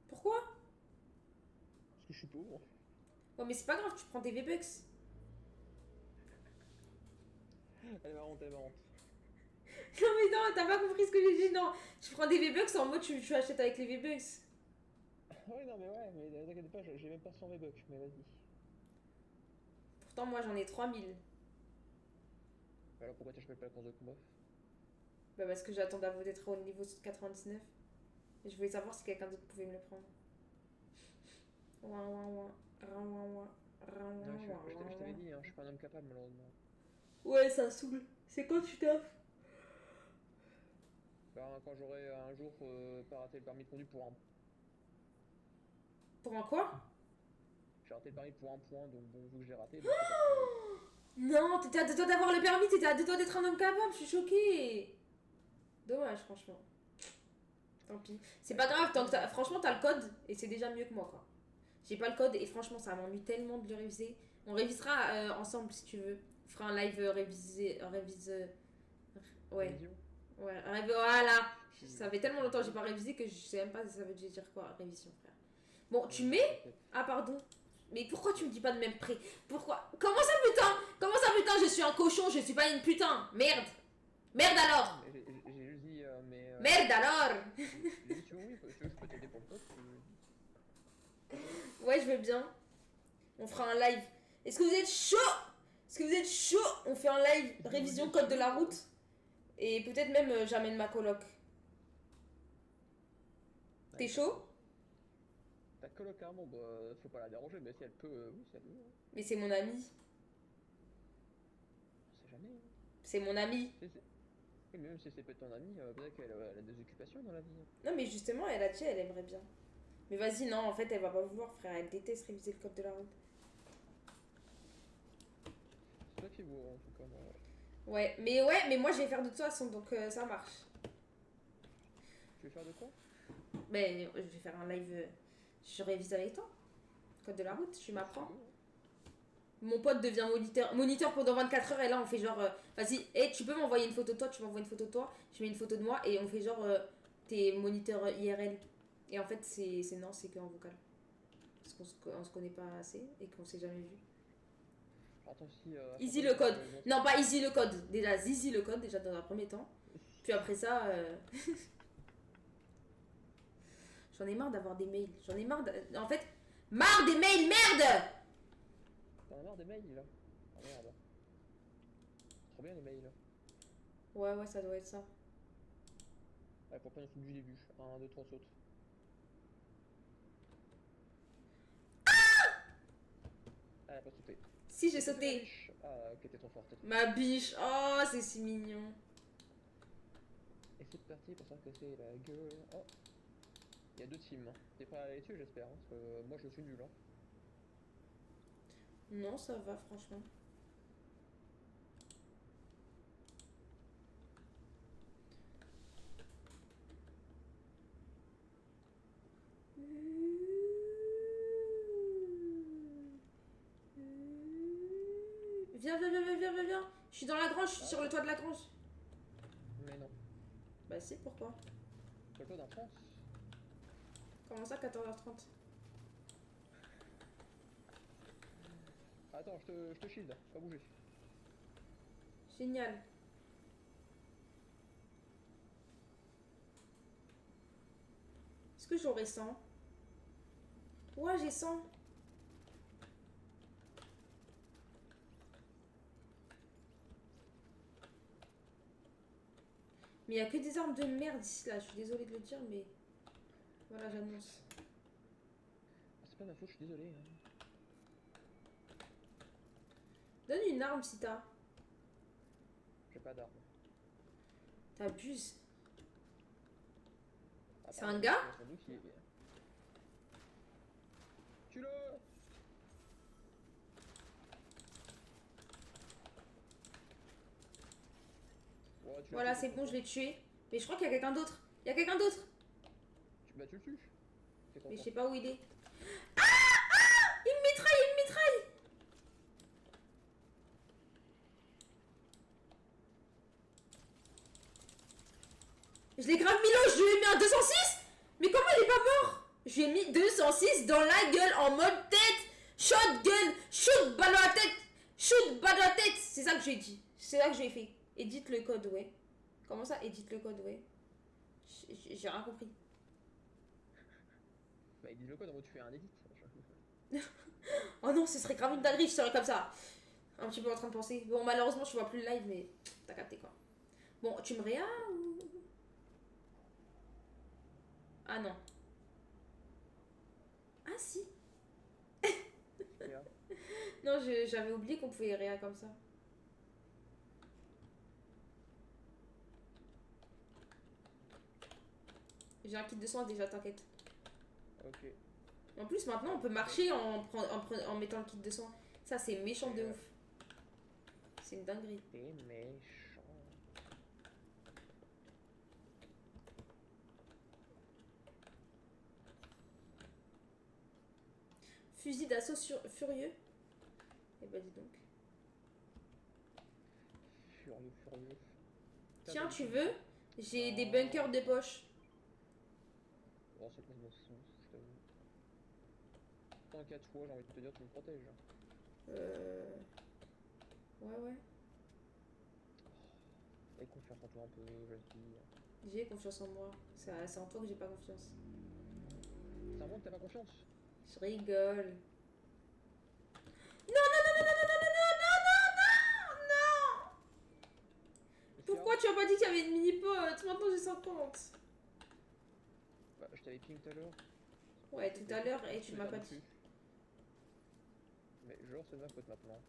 Speaker 1: Pourquoi?
Speaker 2: parce que je suis pauvre.
Speaker 1: Ouais, mais c'est pas grave, tu prends tes V-Bucks.
Speaker 2: Elle est marrante, elle est marrante.
Speaker 1: Non, mais non, t'as pas compris ce que j'ai dit, non. Tu prends des V-Bucks en mode tu achètes avec les V-Bucks.
Speaker 2: Ouais, non mais ouais, mais t'inquiète pas, j'ai même pas 100 V-Bucks, mais vas-y.
Speaker 1: Pourtant, moi j'en ai 3000.
Speaker 2: Alors pourquoi t'achètes pas la course de combat?
Speaker 1: Bah, parce que j'attendais d'être au niveau 99. Et je voulais savoir si quelqu'un d'autre pouvait me le prendre. Ouin, ouin, ouin. Rin, ouin, ouin. Rin, ouin,
Speaker 2: Non,
Speaker 1: ouin,
Speaker 2: je
Speaker 1: ouin,
Speaker 2: t'avais
Speaker 1: ouin.
Speaker 2: dit, hein, je suis pas un homme capable malheureusement.
Speaker 1: Ouais, ça saoule. C'est quand tu taffes?
Speaker 2: Bah, quand j'aurai un jour pas raté le permis de conduire pour un.
Speaker 1: Pour un quoi?
Speaker 2: J'ai raté le permis pour un point, donc bon, vu que j'ai raté.
Speaker 1: Non, t'étais à 2 doigts d'avoir le permis, t'étais à 2 doigts d'être un homme capable, je suis choquée. Dommage, franchement. Tant pis. C'est pas grave, tant que franchement, t'as le code et c'est déjà mieux que moi, quoi. J'ai pas le code et franchement, ça m'ennuie tellement de le réviser. On révisera ensemble si tu veux. On fera un live ouais. Ouais, voilà. Ça fait tellement longtemps que j'ai pas révisé que je sais même pas si ça veut dire quoi, révision, frère. Bon, tu mets. Ah, pardon. Mais pourquoi tu me dis pas de même près? Pourquoi? Comment ça, putain? Je suis un cochon, je suis pas une putain. Merde alors.
Speaker 2: J'ai juste dit, mais.
Speaker 1: Merde alors.
Speaker 2: J'ai dit, tu veux, oui, je peux t'aider pour le code.
Speaker 1: Ouais, je veux bien. On fera un live. Est-ce que vous êtes chaud? On fait un live révision code de la route. Et peut-être même j'amène ma coloc. T'es chaud?
Speaker 2: Ta coloc, hein, bon, bah, faut pas la déranger, mais si elle peut, oui, si elle veut.
Speaker 1: Mais c'est mon ami.
Speaker 2: On sait jamais. Hein.
Speaker 1: C'est mon ami.
Speaker 2: Oui, mais même si c'est peut-être ton ami, peut-être qu'elle a des occupations dans la vie.
Speaker 1: Non, mais justement, elle a dit, elle aimerait bien. Mais vas-y, non, en fait, elle va pas vouloir, frère. Elle déteste réviser le code de la route.
Speaker 2: très beau en tout cas. Moi.
Speaker 1: Ouais, mais moi je vais faire de toute façon, donc ça marche.
Speaker 2: Tu veux faire de quoi?
Speaker 1: Mais je vais faire un live. Je révise avec toi. Code de la route, tu m'apprends. Mon pote devient moniteur pendant 24 heures et là on fait genre. Vas-y, et tu peux m'envoyer une photo de toi, tu m'envoies une photo de toi, je mets une photo de moi et on fait genre. T'es moniteur IRL. Et en fait, c'est non, c'est qu'en vocal. Parce on se connaît pas assez et qu'on s'est jamais vu.
Speaker 2: Attends, si.
Speaker 1: Easy le code. Non, pas easy le code. Déjà, Zizi le code, déjà dans un premier temps. Puis après ça. J'en ai marre d'avoir des mails. J'en ai marre. En fait, marre des mails, merde!
Speaker 2: T'en as marre des mails là? Oh merde. Trop bien les mails.
Speaker 1: Ouais, ça doit être ça.
Speaker 2: Ouais, pour prendre du début. 1, 2, 3 sautes. Elle a pas sauté.
Speaker 1: Si, j'ai sauté.
Speaker 2: Ah, ok, t'es trop fort.
Speaker 1: Ma biche. Oh, c'est si mignon.
Speaker 2: Et c'est parti pour ça que c'est la gueule. Oh, il y a 2 teams. T'es prêt à aller dessus, j'espère. Parce que moi je suis nul. Hein.
Speaker 1: Non, ça va, franchement. Viens. Je suis dans la grange, je suis sur le toit de la grange.
Speaker 2: Mais non.
Speaker 1: Bah, c'est pourquoi.
Speaker 2: Sur le toit d'un France.
Speaker 1: Comment ça, 14h30?
Speaker 2: Attends, je te shield, pas bouger.
Speaker 1: Génial. Est-ce que j'aurais 100? Ouais, j'ai 100. Mais il y a que des armes de merde ici, là. Je suis désolée de le dire, mais... Voilà, j'annonce.
Speaker 2: Ah, c'est pas ma faute, je suis désolé. Hein.
Speaker 1: Donne une arme si t'as.
Speaker 2: J'ai pas d'arme.
Speaker 1: T'abuses.
Speaker 2: Ah,
Speaker 1: C'est un gars?
Speaker 2: sans doute, il est bien. Tue-le! Ouais,
Speaker 1: Voilà, c'est bon, je l'ai tué. Mais je crois qu'il y a quelqu'un d'autre. Il y a quelqu'un d'autre.
Speaker 2: Bah tu le tues.
Speaker 1: Mais je sais pas où il est. Ah! Il me mitraille. Je l'ai grave mis là, je lui ai mis un 206. Mais comment il est pas mort? Je lui ai mis 206 dans la gueule en mode tête. Shotgun, shoot balle à la tête. Shoot balle à la tête. C'est ça que j'ai dit. C'est ça que j'ai fait. Édite le code, ouais. Comment ça, édite le code, ouais? J'ai rien compris.
Speaker 2: Bah il dit le code en mode tu fais un edit.
Speaker 1: Oh non, ce serait grave une dinguerie, je serais comme ça. Un petit peu en train de penser. Bon, malheureusement, je vois plus le live, mais t'as capté quoi. Bon, tu me réas ou... Ah non. Ah si. Non, j'avais oublié qu'on pouvait réa comme ça. J'ai un kit de soins déjà, t'inquiète.
Speaker 2: Ok.
Speaker 1: En plus, maintenant, on peut marcher en mettant le kit de soins. Ça, c'est méchant de ouf. C'est une dinguerie.
Speaker 2: T'es méchant.
Speaker 1: Fusil d'assaut furieux. Eh ben, dis donc.
Speaker 2: Furieux.
Speaker 1: Tiens, tu veux? J'ai des bunkers de poche.
Speaker 2: Oh, c'est pas de sens, je t'avoue. Tant qu'à toi, j'ai envie de te dire, tu me protèges.
Speaker 1: Ouais.
Speaker 2: Aie confiance en toi un peu, jeune fille.
Speaker 1: J'ai confiance en moi. C'est en toi que j'ai pas confiance.
Speaker 2: C'est un monde que t'as pas confiance.
Speaker 1: Je rigole. Pourquoi tu as pas dit qu'il y avait une mini-pot? Maintenant j'ai 50.
Speaker 2: Bah, je t'avais ping tout à l'heure.
Speaker 1: Ouais, tout à l'heure, et tu m'as pas dit.
Speaker 2: Mais genre, c'est ma faute maintenant.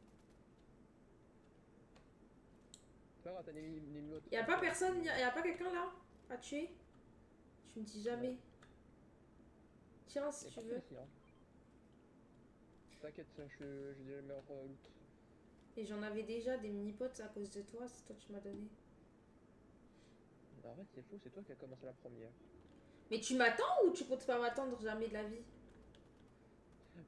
Speaker 2: C'est pas grave, t'as des mini-mots.
Speaker 1: Y'a pas personne, y'a pas quelqu'un là à tuer? Tu me dis jamais. Tiens, si tu veux.
Speaker 2: T'inquiète, j'ai déjà le meilleur loot.
Speaker 1: Et j'en avais déjà des mini-potes à cause de toi, c'est toi que tu m'as donné.
Speaker 2: Bah, en fait, c'est faux, c'est toi qui as commencé la première.
Speaker 1: Mais tu m'attends ou tu comptes pas m'attendre jamais de la vie?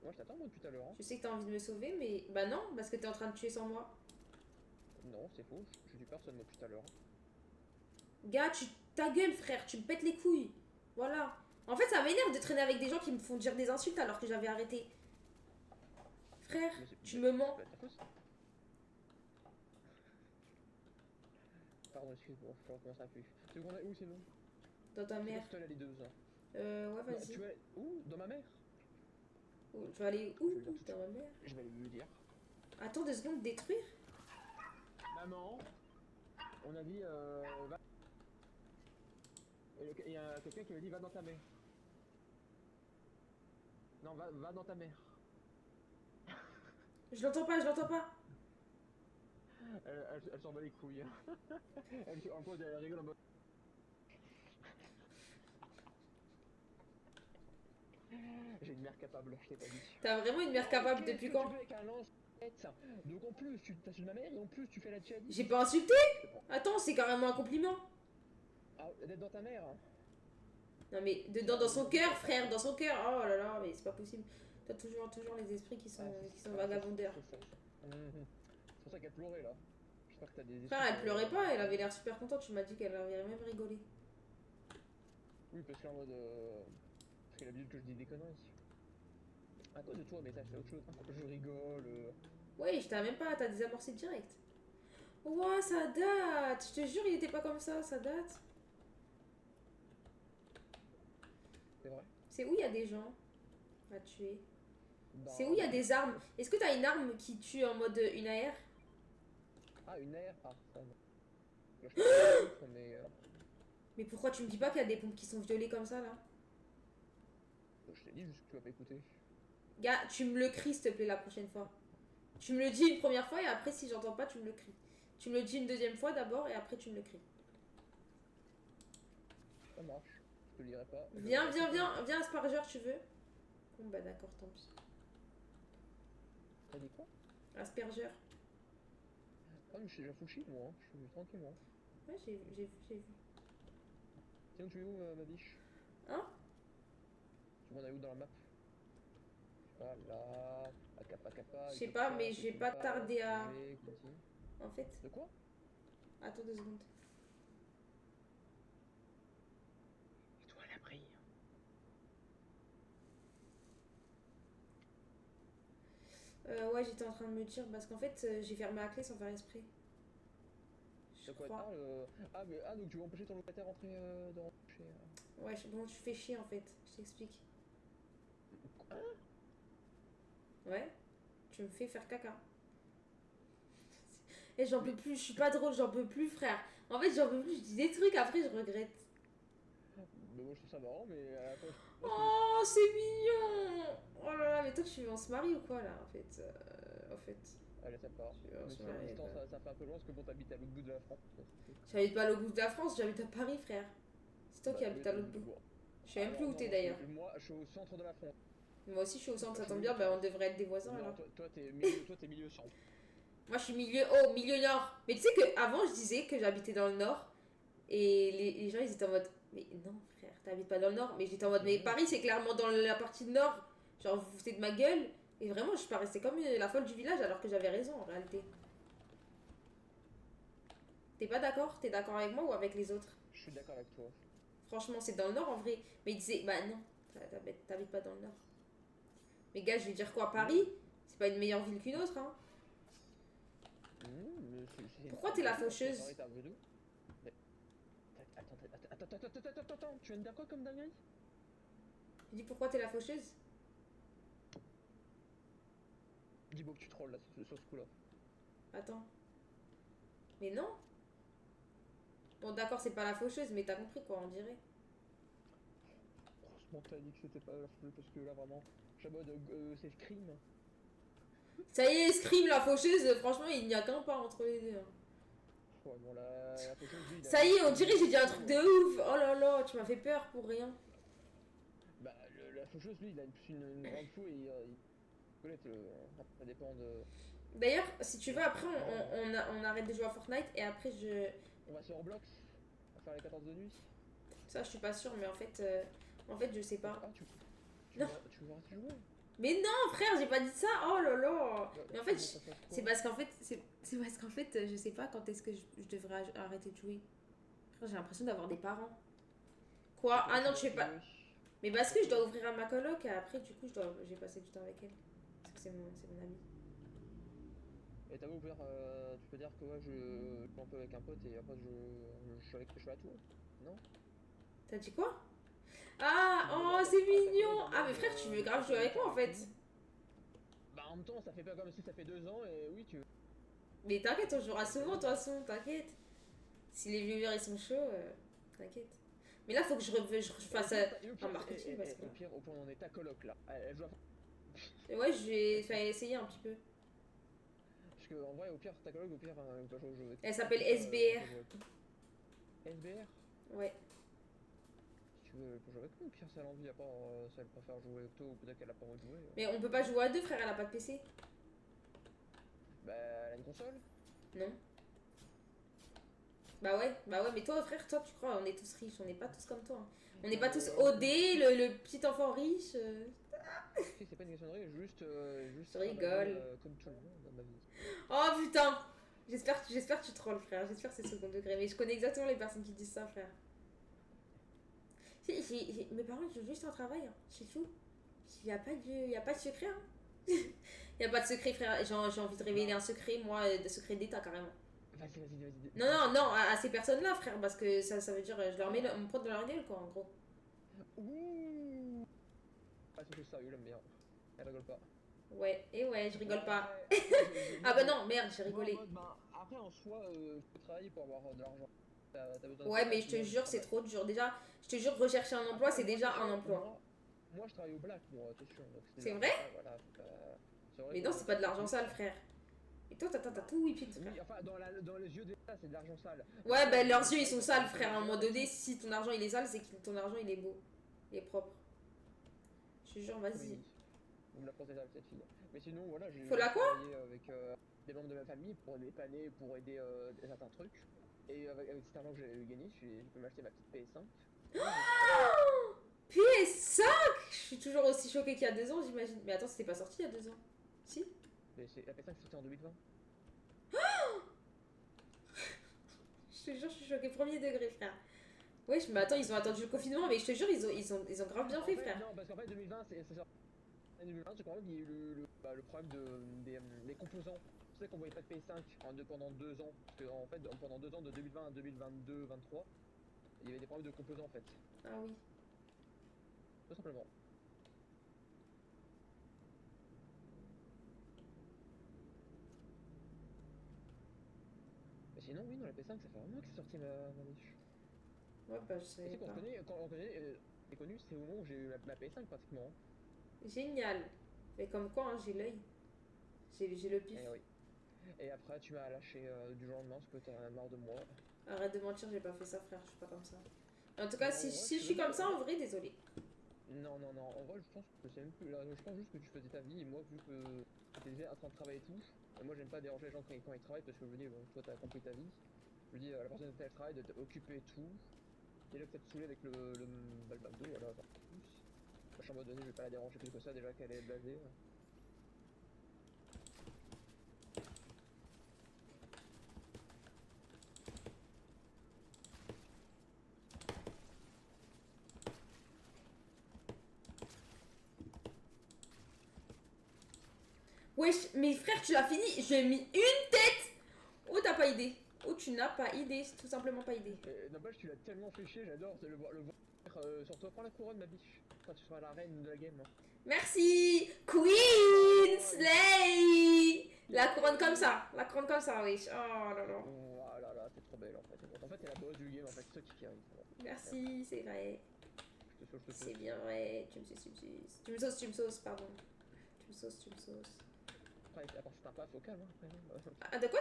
Speaker 2: Moi, je t'attends, moi, depuis tout à l'heure. Hein.
Speaker 1: Je sais que t'as envie de me sauver, mais. Bah non, parce que t'es en train de tuer sans moi.
Speaker 2: Non, c'est faux, je dis personne, moi, depuis tout à l'heure.
Speaker 1: Gars, ta gueule, frère, tu me pètes les couilles. Voilà. En fait, ça m'énerve de traîner avec des gens qui me font dire des insultes alors que j'avais arrêté. Frère, tu me mens.
Speaker 2: Bah, ta faute. Pardon, excuse-moi, je recommence à plus. Tu veux qu'on aille où sinon?
Speaker 1: Dans ta mère.
Speaker 2: Tu vas aller deux, hein.
Speaker 1: Ouais,
Speaker 2: Non,
Speaker 1: vas-y.
Speaker 2: tu vas aller où? Dans ma mère?
Speaker 1: Tu vas aller
Speaker 2: Je
Speaker 1: où
Speaker 2: vais le dire tout de
Speaker 1: dans
Speaker 2: suite.
Speaker 1: ma mère?
Speaker 2: Je vais aller lui dire.
Speaker 1: Attends 2 secondes, détruire?
Speaker 2: Maman, on a dit va. Il y a quelqu'un qui m'a dit va dans ta mère. Non, va dans ta mère.
Speaker 1: Je l'entends pas, je l'entends pas.
Speaker 2: Elle s'en bat les couilles. En gros, elle rigole en mode. J'ai une mère capable, je t'ai pas dit.
Speaker 1: T'as vraiment une mère capable
Speaker 2: Qu'est-ce
Speaker 1: depuis
Speaker 2: que
Speaker 1: quand?
Speaker 2: tu fais avec un lance-tête? Donc en plus, tu t'insultes ma mère et en plus, tu fais la djihadiste.
Speaker 1: J'ai pas insulté? Attends, c'est carrément un compliment.
Speaker 2: Ah, d'être dans ta mère. Hein.
Speaker 1: Non mais dedans dans son cœur, frère, dans son cœur. Oh là là, mais c'est pas possible. T'as toujours les esprits qui sont vagabondeurs.
Speaker 2: C'est ça. C'est pour ça qu'elle pleurait là. J'espère que t'as des
Speaker 1: Frère, elle pleurait pas, elle avait l'air super contente. Tu m'as dit qu'elle avait même rigolé.
Speaker 2: Oui, parce qu'en mode. Parce qu'elle a l'habitude que je dis des conneries. À cause de toi, mais ça, c'est autre chose. Je rigole.
Speaker 1: Ouais, je t'ai même pas, t'as désamorcé direct. Ouah, ça date. Je te jure, il était pas comme ça date.
Speaker 2: C'est vrai.
Speaker 1: C'est où il y a des gens à tuer?
Speaker 2: Dans...
Speaker 1: C'est où il y a des armes? Est-ce que t'as une arme qui tue en mode une AR?
Speaker 2: Ah, une air. Ah, ça non. Là, je sais pas mais.
Speaker 1: Mais pourquoi tu me dis pas qu'il y a des pompes qui sont violées comme ça là?
Speaker 2: Je t'ai dit juste que tu vas pas écouter.
Speaker 1: Gars, tu me le cries s'il te plaît la prochaine fois. Tu me le dis une première fois et après si j'entends pas tu me le cries. Tu me le dis une deuxième fois d'abord et après tu me le cries.
Speaker 2: Ça marche. Je te lirai pas.
Speaker 1: Viens, Asperger, tu veux? Bon bah d'accord, tant pis.
Speaker 2: T'as dit quoi?
Speaker 1: Asperger.
Speaker 2: Ah, mais je suis déjà full shit, moi. Hein. Je suis tranquille, moi.
Speaker 1: Ouais, j'ai vu.
Speaker 2: Tiens, tu es où, ma biche?
Speaker 1: Hein?
Speaker 2: Tu m'en as où dans la map? Voilà. Akapa.
Speaker 1: Je sais pas, mais je vais pas tarder à...
Speaker 2: Continue.
Speaker 1: En fait...
Speaker 2: De quoi?
Speaker 1: Attends 2 secondes.
Speaker 2: Et toi, la brille.
Speaker 1: Ouais, j'étais en train de me dire, parce qu'en fait, j'ai fermé la clé sans faire exprès. Je crois.
Speaker 2: Donc tu veux empêcher ton locataire rentrer dans chez...
Speaker 1: Ouais, bon, tu fais chier en fait, je t'explique.
Speaker 2: Hein?
Speaker 1: Ouais, tu me fais faire caca. Et j'en peux plus, je suis pas drôle, j'en peux plus, frère. En fait, j'en peux plus, je dis des trucs, après je regrette.
Speaker 2: Mais moi je trouve ça marrant, mais après...
Speaker 1: Oh, c'est mignon. Oh là là, mais toi, on se marie ou quoi là, en fait?
Speaker 2: Allez, ça part. Mais c'est à distance, ça fait un peu loin parce que bon, t'habites à l'autre bout de la France.
Speaker 1: J'habite pas à l'autre bout de la France, j'habite à Paris, frère. C'est toi qui habites à l'autre bout. Je sais même plus où t'es d'ailleurs.
Speaker 2: Moi, je suis au centre de la France.
Speaker 1: Moi aussi, je suis au centre, ça tombe bien, bah on devrait être des voisins alors.
Speaker 2: Toi, t'es milieu centre.
Speaker 1: Moi, je suis milieu nord. Mais tu sais qu'avant, je disais que j'habitais dans le nord. Et les gens, ils étaient en mode, mais non, frère, t'habites pas dans le nord. Mais j'étais en mode, mais Paris, c'est clairement dans la partie nord. Genre, vous vous foutez de ma gueule. Et vraiment, je paraissais comme la folle du village alors que j'avais raison en réalité. T'es pas d'accord? T'es d'accord avec moi ou avec les autres?
Speaker 2: Je suis d'accord avec toi.
Speaker 1: Franchement, c'est dans le nord en vrai. Mais il disait, bah non, t'habites pas dans le nord. Mais gars, je vais dire quoi, Paris? C'est pas une meilleure ville qu'une autre, hein. Pourquoi t'es la faucheuse?
Speaker 2: Attends, tu viens de dire quoi comme dinguerie?
Speaker 1: Tu dis pourquoi t'es la faucheuse?
Speaker 2: Dis-moi que tu trolls là sur ce coup-là.
Speaker 1: Attends. Mais non. Bon, d'accord, c'est pas la faucheuse, mais t'as compris quoi, on dirait.
Speaker 2: Franchement, t'as dit que c'était pas la faucheuse parce que là vraiment, je suis en mode c'est Scream.
Speaker 1: Ça y est, Scream, la faucheuse, franchement, il n'y a qu'un pas entre les deux.
Speaker 2: Ouais, bon, la faucheuse, lui,
Speaker 1: ça y est, on dirait j'ai dit un truc de ouf. Oh là là, tu m'as fait peur pour rien.
Speaker 2: Bah, la faucheuse, lui, il a une grande fou et il connaît, ça dépend de...
Speaker 1: D'ailleurs, si tu veux, après, on arrête de jouer à Fortnite et après,
Speaker 2: On va sur Roblox, on va faire les 14 de nuit.
Speaker 1: ça, je suis pas sûre, mais en fait, je sais pas.
Speaker 2: Ah,
Speaker 1: Non.
Speaker 2: tu veux arrêter de jouer?
Speaker 1: Mais non, frère, j'ai pas dit ça. Oh là là.
Speaker 2: Bah,
Speaker 1: Mais en
Speaker 2: tu
Speaker 1: fait,
Speaker 2: veux qu'on fasse quoi?
Speaker 1: c'est parce qu'en fait, c'est parce qu'en fait, je sais pas quand est-ce que je devrais arrêter de jouer. Frère, j'ai l'impression d'avoir des parents. Quoi? Ah non, tu fais pas. Mais parce que je dois ouvrir à ma coloc et après, du coup, j'ai passé du temps avec elle. Parce que c'est mon amie.
Speaker 2: Et t'as ouvert, tu peux dire que ouais, je joue un peu avec un pote et après je suis à toi. Non?
Speaker 1: T'as dit quoi? Ah, oh, c'est mignon. Ah, mais frère, tu veux grave jouer avec moi en fait.
Speaker 2: Bah en même temps, ça fait pas comme si ça fait 2 ans et oui, tu.
Speaker 1: Mais t'inquiète, on jouera souvent, de toute façon, t'inquiète. Si les viewers ils sont chauds, t'inquiète. Mais là, faut que je fasse un marketing parce que.
Speaker 2: Au pire, on est ta coloc là. Elle joue à.
Speaker 1: Ouais, je vais faire essayer un petit peu.
Speaker 2: Parce que en vrai, au pire, ta coloc, au pire, on peut jouer au jeu.
Speaker 1: Elle s'appelle SBR.
Speaker 2: SBR?
Speaker 1: Ouais.
Speaker 2: Si tu veux, elle peut jouer avec nous, au pire, si elle a envie, à part si elle préfère jouer avec toi ou peut-être qu'elle a pas envie de jouer.
Speaker 1: Mais on peut pas jouer à deux, frère, elle a pas de PC.
Speaker 2: Bah, elle a une console?
Speaker 1: Non. Bah ouais, mais toi, frère, toi, tu crois, on est tous riches, on n'est pas tous comme toi. Hein. On n'est pas tous OD, le petit enfant riche.
Speaker 2: Si, c'est pas une question de rire, juste.
Speaker 1: Je rigole.
Speaker 2: Comme tout le monde dans ma vie.
Speaker 1: Oh putain! J'espère que tu trolls, frère. J'espère que c'est second degré. Mais je connais exactement les personnes qui disent ça, frère. Mes parents, ils ont juste un travail, hein. C'est tout. Il y a pas de secret, hein. Il y a pas de secret, frère. J'ai envie de révéler un secret, moi, de secret d'État, carrément.
Speaker 2: Vas-y.
Speaker 1: Non, à ces personnes-là, frère, parce que ça veut dire, je leur mets mon pote dans leur gueule, quoi, en gros.
Speaker 2: Ouh! Ah, c'est sérieux, la merde. Elle rigole pas.
Speaker 1: Ouais, et ouais, je rigole pas.
Speaker 2: Ouais,
Speaker 1: Ah bah non, merde, j'ai rigolé.
Speaker 2: Après, en soi, tu peux travailler pour avoir de l'argent. T'as besoin de
Speaker 1: Ouais,
Speaker 2: ça,
Speaker 1: mais je te jure, c'est trop dur. Déjà, je te jure, rechercher un emploi, c'est déjà un emploi.
Speaker 2: Moi, je travaille au black, moi, attention.
Speaker 1: C'est vrai?
Speaker 2: Voilà, c'est vrai
Speaker 1: Mais
Speaker 2: que
Speaker 1: non, c'est pas de l'argent sale, frère. Et toi, t'as tout whipping, frère.
Speaker 2: Oui, enfin, dans les yeux des ça, c'est de l'argent sale.
Speaker 1: Ouais, bah leurs yeux, ils sont sales, frère. À un moment donné, si ton argent, il est sale, c'est que ton argent, il est beau. Il est propre. Je te jure, vas-y.
Speaker 2: Oui. Vous me la pensez sale, cette fille. Mais sinon, voilà, j'ai
Speaker 1: Faut la quoi?
Speaker 2: travaillé avec des membres de ma famille pour les dépanner, pour aider certains trucs. Et avec cet argent que j'ai gagné, je peux m'acheter ma petite PS5.
Speaker 1: PS5! Je suis toujours aussi choquée qu'il y a 2 ans, j'imagine. Mais attends, c'était pas sorti il y a 2 ans. Si?
Speaker 2: Mais la PS5 est sortie en 2020.
Speaker 1: Je te jure, je suis choquée premier degré, frère. Wesh, mais attends, ils ont attendu le confinement, mais je te jure, ils ont grave bien fait, frère.
Speaker 2: Non, parce qu'en fait, 2020, c'est sorti. En 2020, c'est quand même qu'il y a eu le problème des composants. Tu sais qu'on voyait pas de PS5 pendant 2 ans. Parce que, en fait, pendant 2 ans, de 2020 à 2022, 2023, il y avait des problèmes de composants en fait.
Speaker 1: Ah oui.
Speaker 2: Tout simplement. Mais sinon, oui, dans la PS5, ça fait vraiment que c'est sorti ma niche.
Speaker 1: Ouais, bah je
Speaker 2: Et
Speaker 1: savais
Speaker 2: c'est qu'on
Speaker 1: pas.
Speaker 2: se connaît, quand on connaît, c'est connu, c'est au moment où j'ai eu ma PS5 pratiquement.
Speaker 1: Génial. Mais comme quoi, hein, j'ai l'œil. J'ai le pif.
Speaker 2: Et oui. Et après, tu m'as lâché du jour au lendemain parce que t'as marre de moi.
Speaker 1: Arrête de mentir, j'ai pas fait ça, frère. Je suis pas comme ça. En tout cas,
Speaker 2: Non,
Speaker 1: si
Speaker 2: ouais,
Speaker 1: je suis comme ça, en vrai, désolé.
Speaker 2: Non, en vrai, je pense que c'est même plus. Là, je pense juste que tu faisais ta vie et moi, vu que t'étais en train de travailler et tout, moi j'aime pas déranger les gens quand ils travaillent parce que je me dis, bon, toi t'as compris ta vie. Je me dis, la personne elle travaille, de t'occuper et tout. Et là, peut-être saoulé avec le McDo, voilà, pas plus. Je suis en mode donné, je vais pas la déranger plus que ça déjà qu'elle est blasée.
Speaker 1: Wesh, mais frère, tu l'as fini. J'ai mis une tête. Oh, t'as pas idée. Oh, tu n'as pas idée. C'est tout simplement pas idée.
Speaker 2: N'empêche, tu l'as tellement fait chier, j'adore le voir sur toi. Prends la couronne, ma biche. Quand tu seras la reine de la game. Hein.
Speaker 1: Merci. Queen Slay. La couronne comme ça. La couronne comme ça, wesh. Oh là là.
Speaker 2: Oh là là, t'es trop belle en fait. En fait, t'es la boss du game, en fait, c'est toi qui arrive.
Speaker 1: Merci, c'est vrai.
Speaker 2: Je te sauce.
Speaker 1: C'est bien vrai. Tu me sauces. Tu me sauces, pardon. Tu me sauces.
Speaker 2: Après, à part c'est un paf au calme, hein, après.
Speaker 1: Ah, de quoi?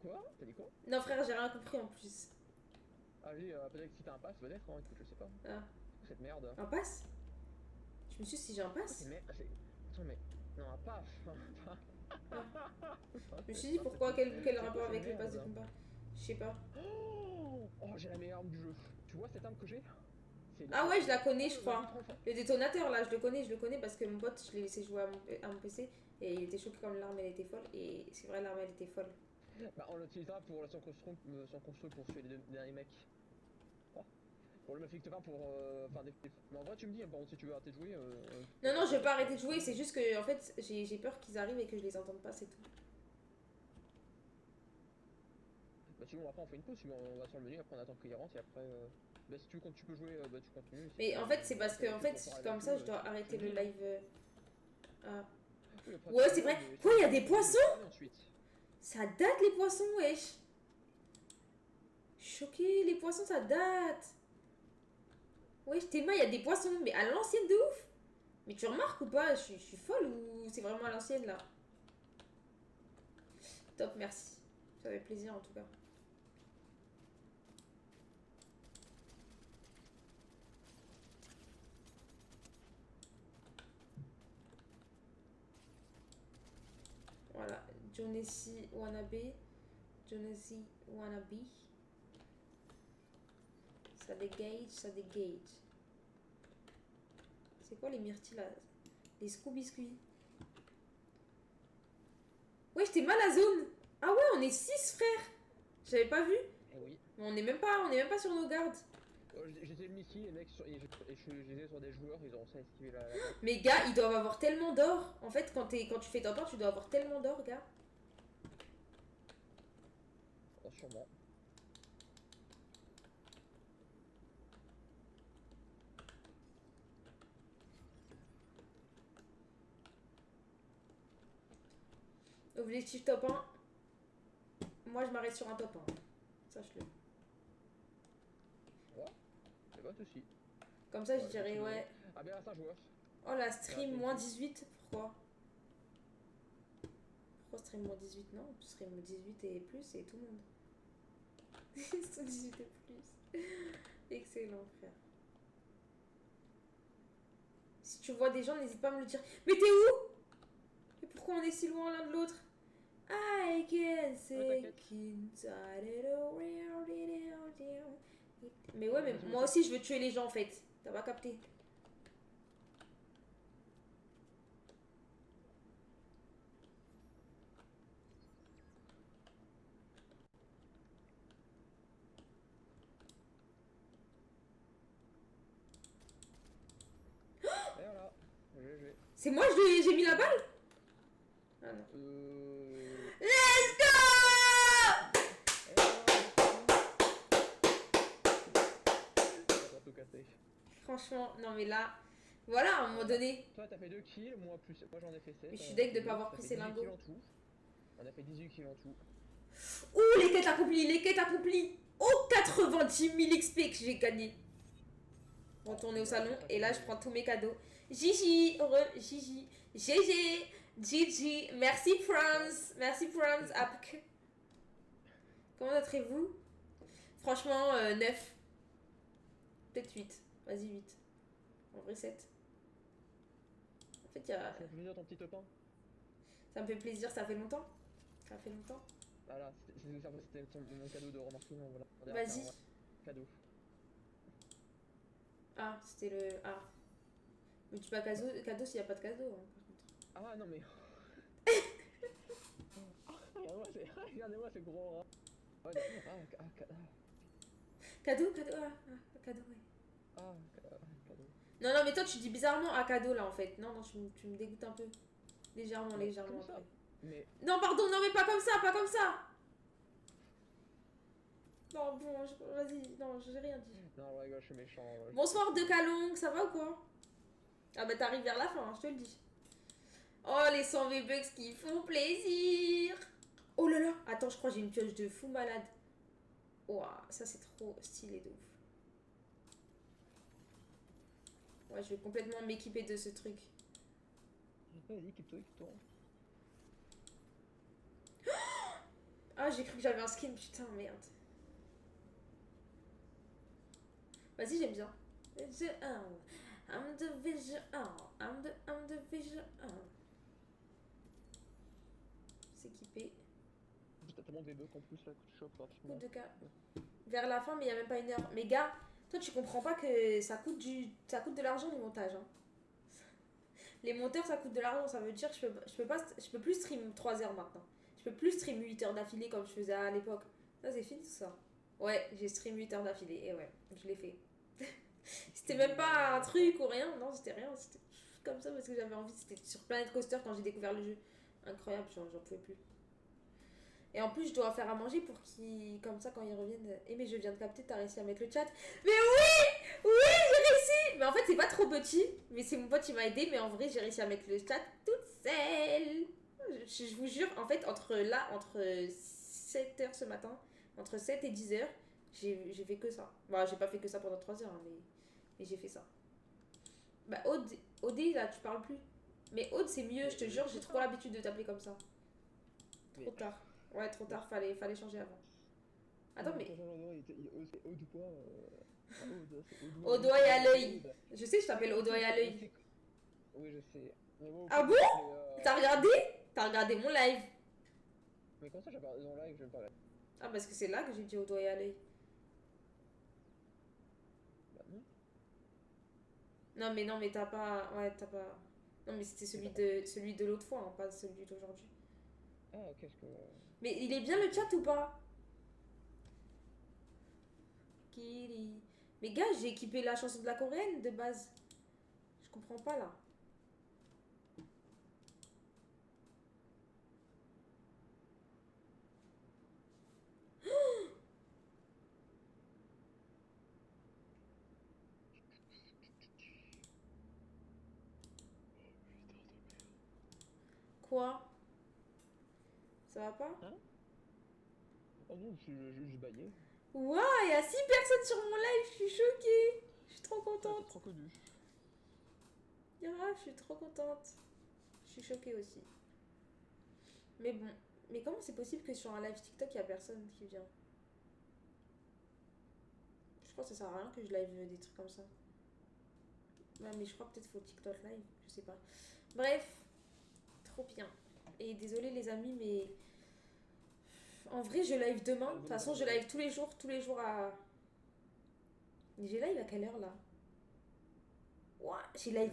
Speaker 2: Quoi? T'as dit quoi?
Speaker 1: Non, frère, j'ai rien compris en plus.
Speaker 2: Ah oui, peut-être que si t'as un pass, peut-être, hein, écoute, je sais pas.
Speaker 1: Ah,
Speaker 2: Cette merde.
Speaker 1: un pass? Je me suis dit si j'ai un
Speaker 2: Pourquoi
Speaker 1: pass.
Speaker 2: c'est merde? Attends, mais. Non, un paf.
Speaker 1: Je me suis dit pourquoi, quel rapport avec le pass de combat? Je sais pas.
Speaker 2: Oh, j'ai la meilleure arme du jeu. Tu vois cette arme que j'ai?
Speaker 1: Ah ouais, je la connais, je
Speaker 2: le
Speaker 1: crois.
Speaker 2: vitre enfin.
Speaker 1: Le détonateur, là, je le connais parce que mon pote, je l'ai laissé jouer à mon PC et il était choqué comme l'arme, elle était folle. Et c'est vrai, l'arme, elle était folle.
Speaker 2: Bah, on l'utilisera pour son construit pour tuer les deux derniers mecs. Oh. Pour le Mephic 20 pour faire des. Mais en vrai, tu me dis, bon, si tu veux arrêter de jouer.
Speaker 1: Non, non, je vais pas arrêter de jouer, c'est juste que, en fait, j'ai peur qu'ils arrivent et que je les entende pas, c'est tout.
Speaker 2: Bah, sinon, après, on fait une pause, on va sur le menu, après, on attend qu'il rentre et après. Bah, si tu peux jouer, bah, tu continues. Si
Speaker 1: Mais en fait, c'est parce que, en fait, comme ça, je dois arrêter le live. Ah. Ouais, c'est vrai. Quoi, il y a des poissons? Ça date les poissons, wesh. Choqué, les poissons, ça date. Wesh, Théma, il y a des poissons, mais à l'ancienne de ouf. Mais tu remarques ou pas? Je suis folle ou c'est vraiment à l'ancienne là? Top, merci. Ça fait plaisir en tout cas. Voilà, Jonesy Wannabe. Jonesy Wannabe. Ça dégage, ça dégage. C'est quoi les myrtilles là? Les Scooby-Biscuits. Ouais, j'étais mal à zone. Ah ouais, on est 6 frères. J'avais pas vu.
Speaker 2: Eh oui.
Speaker 1: Mais on est même pas sur nos gardes.
Speaker 2: J'étais le ici, les mecs, et j'étais sur des joueurs, ils ont réussi à esquiver la.
Speaker 1: Mais gars, ils doivent avoir tellement d'or. En fait, quand tu fais ton temps, tu dois avoir tellement d'or, gars.
Speaker 2: Oh, sûrement.
Speaker 1: Objectif top 1. Moi, je m'arrête sur un top 1. Sache-le.
Speaker 2: Ouais, c'est pas de soucis.
Speaker 1: Comme ça, je dirais, ouais.
Speaker 2: Ah, bien, c'est un joueur.
Speaker 1: Oh, la stream moins 18. Pourquoi? Pourquoi stream moins 18? Non, stream 18 et plus et tout le monde. 18 et plus. Excellent, frère. Si tu vois des gens, n'hésite pas à me le dire. Mais t'es où? Et pourquoi on est si loin l'un de l'autre? I can say mais ouais, mais moi aussi je veux tuer les gens en fait. T'as pas capté?
Speaker 2: Et voilà, GG.
Speaker 1: C'est moi, j'ai mis la balle? Ah non. Let's go! Franchement, non mais là, voilà, à un moment donné.
Speaker 2: Toi, t'as fait 2 kills, moi j'en ai fait 7.
Speaker 1: Mais je suis deg de pas avoir pris ces lingots.
Speaker 2: On a fait 18 kills en tout.
Speaker 1: Ouh, les quêtes accomplies, les quêtes accomplies. Oh, 90 000 XP que j'ai gagné. Retourner au salon et là je prends tous mes cadeaux. Gigi, heureux, Gigi, GG, Gigi, merci France, Comment noterez-vous? Franchement, 9. Peut-être 8. Vas-y, 8. En vrai, 7. En fait, il y a.
Speaker 2: Ça me fait plaisir ton petit top 1.
Speaker 1: Ça me fait plaisir, ça fait longtemps. Ça fait longtemps.
Speaker 2: Voilà, c'était mon cadeau de remarquement. Voilà.
Speaker 1: Vas-y.
Speaker 2: Cadeau. Ah,
Speaker 1: c'était le. Ah. Mais tu pas cadeau s'il n'y a pas de cadeau, hein, par contre.
Speaker 2: Ah non, mais. Regardez-moi, c'est gros.
Speaker 1: Cadeau, ouais.
Speaker 2: Cadeau.
Speaker 1: Non, mais toi, tu dis bizarrement à cadeau là en fait. Non, tu me dégoûtes un peu. Légèrement.
Speaker 2: Comme ça. Mais...
Speaker 1: Non, pardon, non, mais pas comme ça. Non, bon, vas-y, non, j'ai rien dit.
Speaker 2: Non, ouais, je suis méchant. Ouais.
Speaker 1: Bonsoir, De Calong, ça va ou quoi? Ah bah, t'arrives vers la fin, hein, je te le dis. Oh, les 100 V-Bucks qui font plaisir. Oh là là, attends, je crois que j'ai une pioche de fou malade. Ouah, ça c'est trop stylé de ouf. Ouais, je vais complètement m'équiper de ce truc.
Speaker 2: Vas-y, équipe-toi.
Speaker 1: Ah, j'ai cru que j'avais un skin, putain, merde. Vas-y, j'aime bien. I'm the visual.
Speaker 2: te montre des bugs en plus là que tu chopes
Speaker 1: Coûte
Speaker 2: rapidement.
Speaker 1: de cas. Vers la fin, mais il n'y a même pas une heure. Mais gars, toi, tu comprends pas que ça coûte de l'argent, les montages. Hein. Les monteurs, ça coûte de l'argent. Ça veut dire que je peux plus stream 3 heures maintenant. Je peux plus stream 8 heures d'affilée comme je faisais à l'époque. Ça, c'est fini tout ça. Ouais, j'ai stream 8 heures d'affilée. Et ouais, je l'ai fait. C'était même pas un truc ou rien. Non, c'était rien. C'était comme ça parce que j'avais envie. C'était sur Planet Coaster quand j'ai découvert le jeu. Incroyable, j'en pouvais plus. Et en plus, je dois faire à manger pour qu'ils. Comme ça, quand ils reviennent. Eh, mais je viens de capter, t'as réussi à mettre le chat. Mais oui! Oui, j'ai réussi! Mais en fait, c'est pas trop petit. Mais c'est mon pote qui m'a aidé. Mais en vrai, j'ai réussi à mettre le chat toute seule. Je vous jure, en fait, entre 7 heures ce matin, entre 7 et 10 heures, j'ai fait que ça. Bah, j'ai pas fait que ça pendant 3 heures, hein, mais j'ai fait ça. Bah, Aude, là, tu parles plus. Mais Aude, c'est mieux, je te jure, j'ai trop l'habitude de t'appeler comme ça. Trop tard. Ouais, trop tard, fallait changer avant. Attends, mais. Au doigt et à l'œil. Je sais, je t'appelle au doigt et à l'œil.
Speaker 2: Oui, je sais.
Speaker 1: Ah bon? T'as regardé? T'as regardé mon live?
Speaker 2: Mais comment ça, j'ai regardé dans live, je vais pas regarder.
Speaker 1: Ah, parce que c'est là que j'ai dit au doigt et à l'œil.
Speaker 2: Bah non.
Speaker 1: Non, mais t'as pas. Ouais, t'as pas. Non, mais c'était celui de l'autre fois, hein, pas celui d'aujourd'hui.
Speaker 2: Ah, ok, est-ce que.
Speaker 1: Mais il est bien le chat ou pas? Kiri. Mais gars, j'ai équipé la chanson de la coréenne de base. Je comprends pas là. Quoi? Ça va pas?
Speaker 2: Hein? Oh non, je suis juste baillé.
Speaker 1: Waouh, il y a 6 personnes sur mon live, je suis choquée. Je suis trop
Speaker 2: Ah, c'est
Speaker 1: contente.
Speaker 2: trop connu.
Speaker 1: Yara, je suis trop contente. Je suis choquée aussi. Mais bon, mais comment c'est possible que sur un live TikTok, il y a personne qui vient? Je crois que ça sert à rien que je live des trucs comme ça. Ouais, mais je crois peut-être faut TikTok live, je sais pas. Bref, trop bien. Et désolé les amis, mais en vrai, je live demain. De toute façon, je live tous les jours à. J'ai live à quelle heure là? Ouah, j'ai live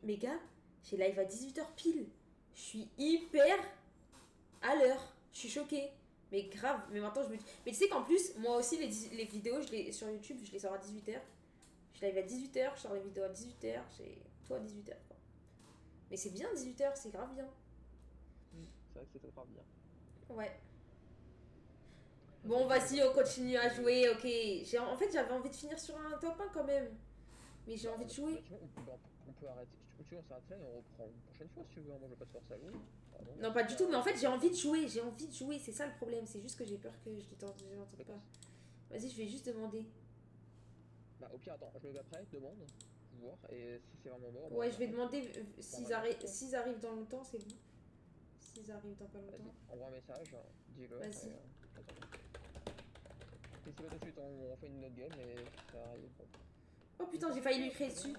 Speaker 1: mais gars, j'ai live à 18h pile. Je suis hyper à l'heure. Je suis choquée. Mais grave, mais maintenant je me dis. Mais tu sais qu'en plus, moi aussi, les vidéos sur YouTube, je les sors à 18h. Je live à 18h, je sors les vidéos à 18h, j'ai tout à 18h quoi. Mais c'est bien 18h, c'est grave bien.
Speaker 2: C'est vrai que c'est grave bien.
Speaker 1: Ouais. Bon, vas-y, on continue à jouer, ok. En fait, j'avais envie de finir sur un top 1 quand même. Mais j'ai envie de jouer.
Speaker 2: On peut arrêter. Tu veux, on s'arrête là et on reprend une prochaine fois si tu veux. Moi, je vais pas te forcer à jouer.
Speaker 1: Non, pas du tout, mais en fait, j'ai envie de jouer. J'ai envie de jouer, c'est ça le problème. C'est juste que j'ai peur que je l'entende pas. Vas-y, je vais juste demander.
Speaker 2: Bah, au pire, attends, je me mets après, demande. Voir. Et si c'est vraiment mort.
Speaker 1: Ouais, je vais demander s'ils arrivent dans longtemps, c'est bon. S'ils arrivent dans pas longtemps.
Speaker 2: Envoie un message, dis-le.
Speaker 1: Vas-y.
Speaker 2: Et si pas tout de suite, on fait une autre game et ça arrive. Bon.
Speaker 1: Oh putain, j'ai failli lui créer dessus.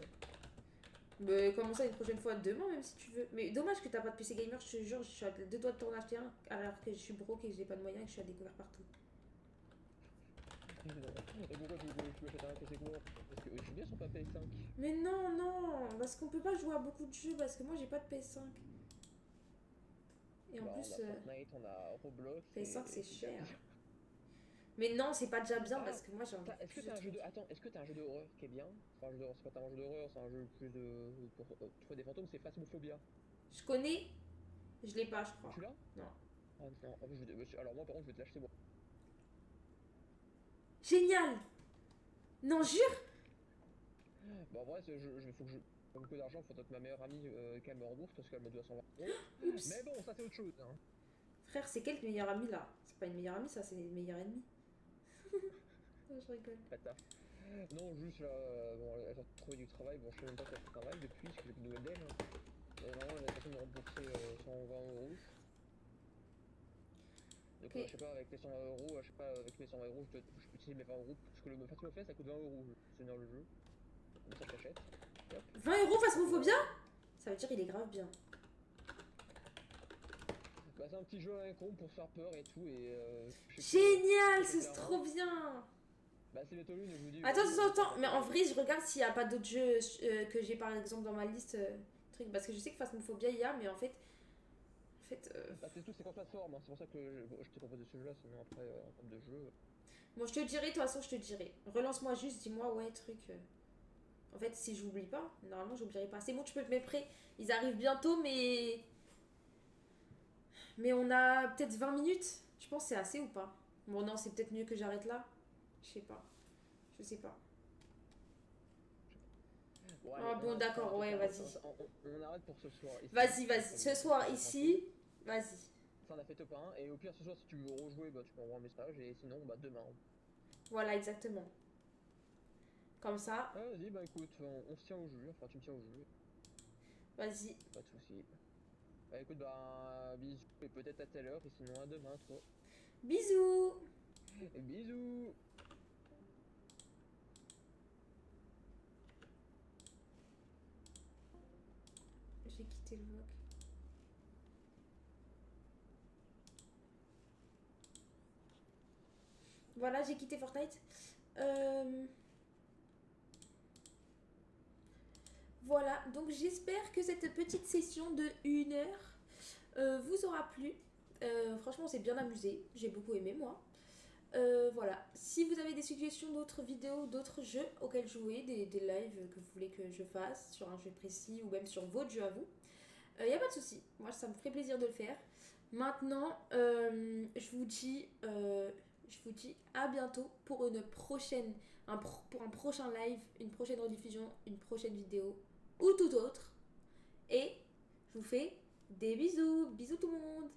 Speaker 1: Mais comment ça une prochaine fois demain, même si tu veux. Mais dommage que t'as pas de PC gamer, je te jure, je suis à 2 doigts de t'en acheter un alors que je suis broke et que j'ai pas de moyens et que je suis à découvert partout.
Speaker 2: Et pourquoi tu veux acheter un PC quoi? Parce que je bien son pas PS5.
Speaker 1: Mais non, parce qu'on peut pas jouer à beaucoup de jeux parce que moi j'ai pas de PS5. Et en
Speaker 2: bah,
Speaker 1: plus.
Speaker 2: On a Fortnite, on a Roblox.
Speaker 1: PS5 c'est cher. Mais non, c'est pas déjà bien parce que moi j'ai envie de.
Speaker 2: Est-ce que t'as un jeu de. Attends, est-ce que t'as un jeu d'horreur qui est bien? Enfin, un jeu d'horreur, c'est pas tellement un jeu d'horreur, c'est un jeu plus de. Pour trouver des fantômes, c'est Phasmophobia.
Speaker 1: Je connais, je l'ai pas, je crois.
Speaker 2: Tu l'as?
Speaker 1: Non.
Speaker 2: Ah non, alors moi par contre, je vais te l'acheter moi.
Speaker 1: Génial! Non, jure!
Speaker 2: Bah en vrai, faut que je. Pas beaucoup d'argent, faudrait que ma meilleure amie qu'elle me rembourse parce qu'elle me doit 120 €.
Speaker 1: Oups!
Speaker 2: Mais bon, ça c'est autre chose. Hein.
Speaker 1: Frère, c'est quel meilleur ami là? C'est pas une meilleure amie, ça, c'est une meilleure ennemie. Non, je rigole.
Speaker 2: Bâtard. Non, juste là, bon, elle a trouvé du travail, bon, je sais même pas quoi elle travaille depuis, parce que j'ai plus de nouvelles d'elle. Normalement, elle a tenté de me rembourser 120 €. Donc,
Speaker 1: Okay.
Speaker 2: je sais pas, avec les 120 €, je sais pas, avec mes 120 €, je peux utiliser mes 20 €, parce que le Phasmophobia ça coûte 20 €, c'est dans le jeu. Comme ça, je t'achète.
Speaker 1: 20 € Phasmophobia? Ça veut dire qu'il est grave bien.
Speaker 2: Bah, c'est un petit jeu à un con pour se faire peur et tout, et je sais que
Speaker 1: Génial, c'est
Speaker 2: clairement,
Speaker 1: trop bien.
Speaker 2: bah c'est Métolune, je vous dis,
Speaker 1: Attends,
Speaker 2: vas-y,
Speaker 1: attends, attends. Mais en
Speaker 2: t'inquiète.
Speaker 1: vrai, je regarde s'il n'y a pas d'autres jeux que j'ai par exemple dans ma liste. Truc. Parce que je sais que Phasmophobia il y a, mais en fait.
Speaker 2: Bah c'est tout, c'est pas plateforme, hein, c'est pour ça que je t'ai proposé ce jeu-là, sinon après, en termes de jeu...
Speaker 1: Bon, je te dirai, de toute façon, je te dirai. Relance-moi juste, dis-moi, ouais, truc. En fait, si j'oublie pas, normalement, j'oublierai pas. C'est bon, tu peux te mettre prêt. Ils arrivent bientôt, mais. Mais on a peut-être 20 minutes. Tu penses que c'est assez ou pas? Bon, non, c'est peut-être mieux que j'arrête là. Je sais pas. Je sais pas.
Speaker 2: Bon allez,
Speaker 1: Ah bon, d'accord,
Speaker 2: en tout
Speaker 1: ouais,
Speaker 2: cas,
Speaker 1: vas-y.
Speaker 2: on arrête pour ce soir, ici,
Speaker 1: Vas-y,
Speaker 2: comme
Speaker 1: vas-y. Ce
Speaker 2: prévu,
Speaker 1: soir,
Speaker 2: on est tranquille.
Speaker 1: ici, vas-y.
Speaker 2: Ça on a fait top 1, et au pire ce soir si tu veux rejouer, bah tu m'envoies un message, et sinon bah demain.
Speaker 1: Voilà, exactement. Comme ça,
Speaker 2: Ah vas-y, bah écoute, on se tient au jeu, enfin tu me tiens au jeu,
Speaker 1: vas-y.
Speaker 2: pas de soucis. Bah écoute, bah bisous, et peut-être à telle heure, et sinon à demain, toi.
Speaker 1: Bisous.
Speaker 2: Et bisous.
Speaker 1: J'ai quitté le VOC. Voilà, j'ai quitté Fortnite. Euh, Voilà, donc j'espère que cette petite session de 1 heure vous aura plu. Franchement, on s'est bien amusé. J'ai beaucoup aimé, moi. Voilà, si vous avez des suggestions d'autres vidéos, d'autres jeux auxquels jouer, des lives que vous voulez que je fasse sur un jeu précis ou même sur votre jeu à vous, il n'y a pas de souci. Moi, ça me ferait plaisir de le faire. Maintenant, je vous dis à bientôt pour une prochaine, pour un prochain live, une prochaine rediffusion, une prochaine vidéo ou tout autre. Et je vous fais des bisous. Bisous tout le monde.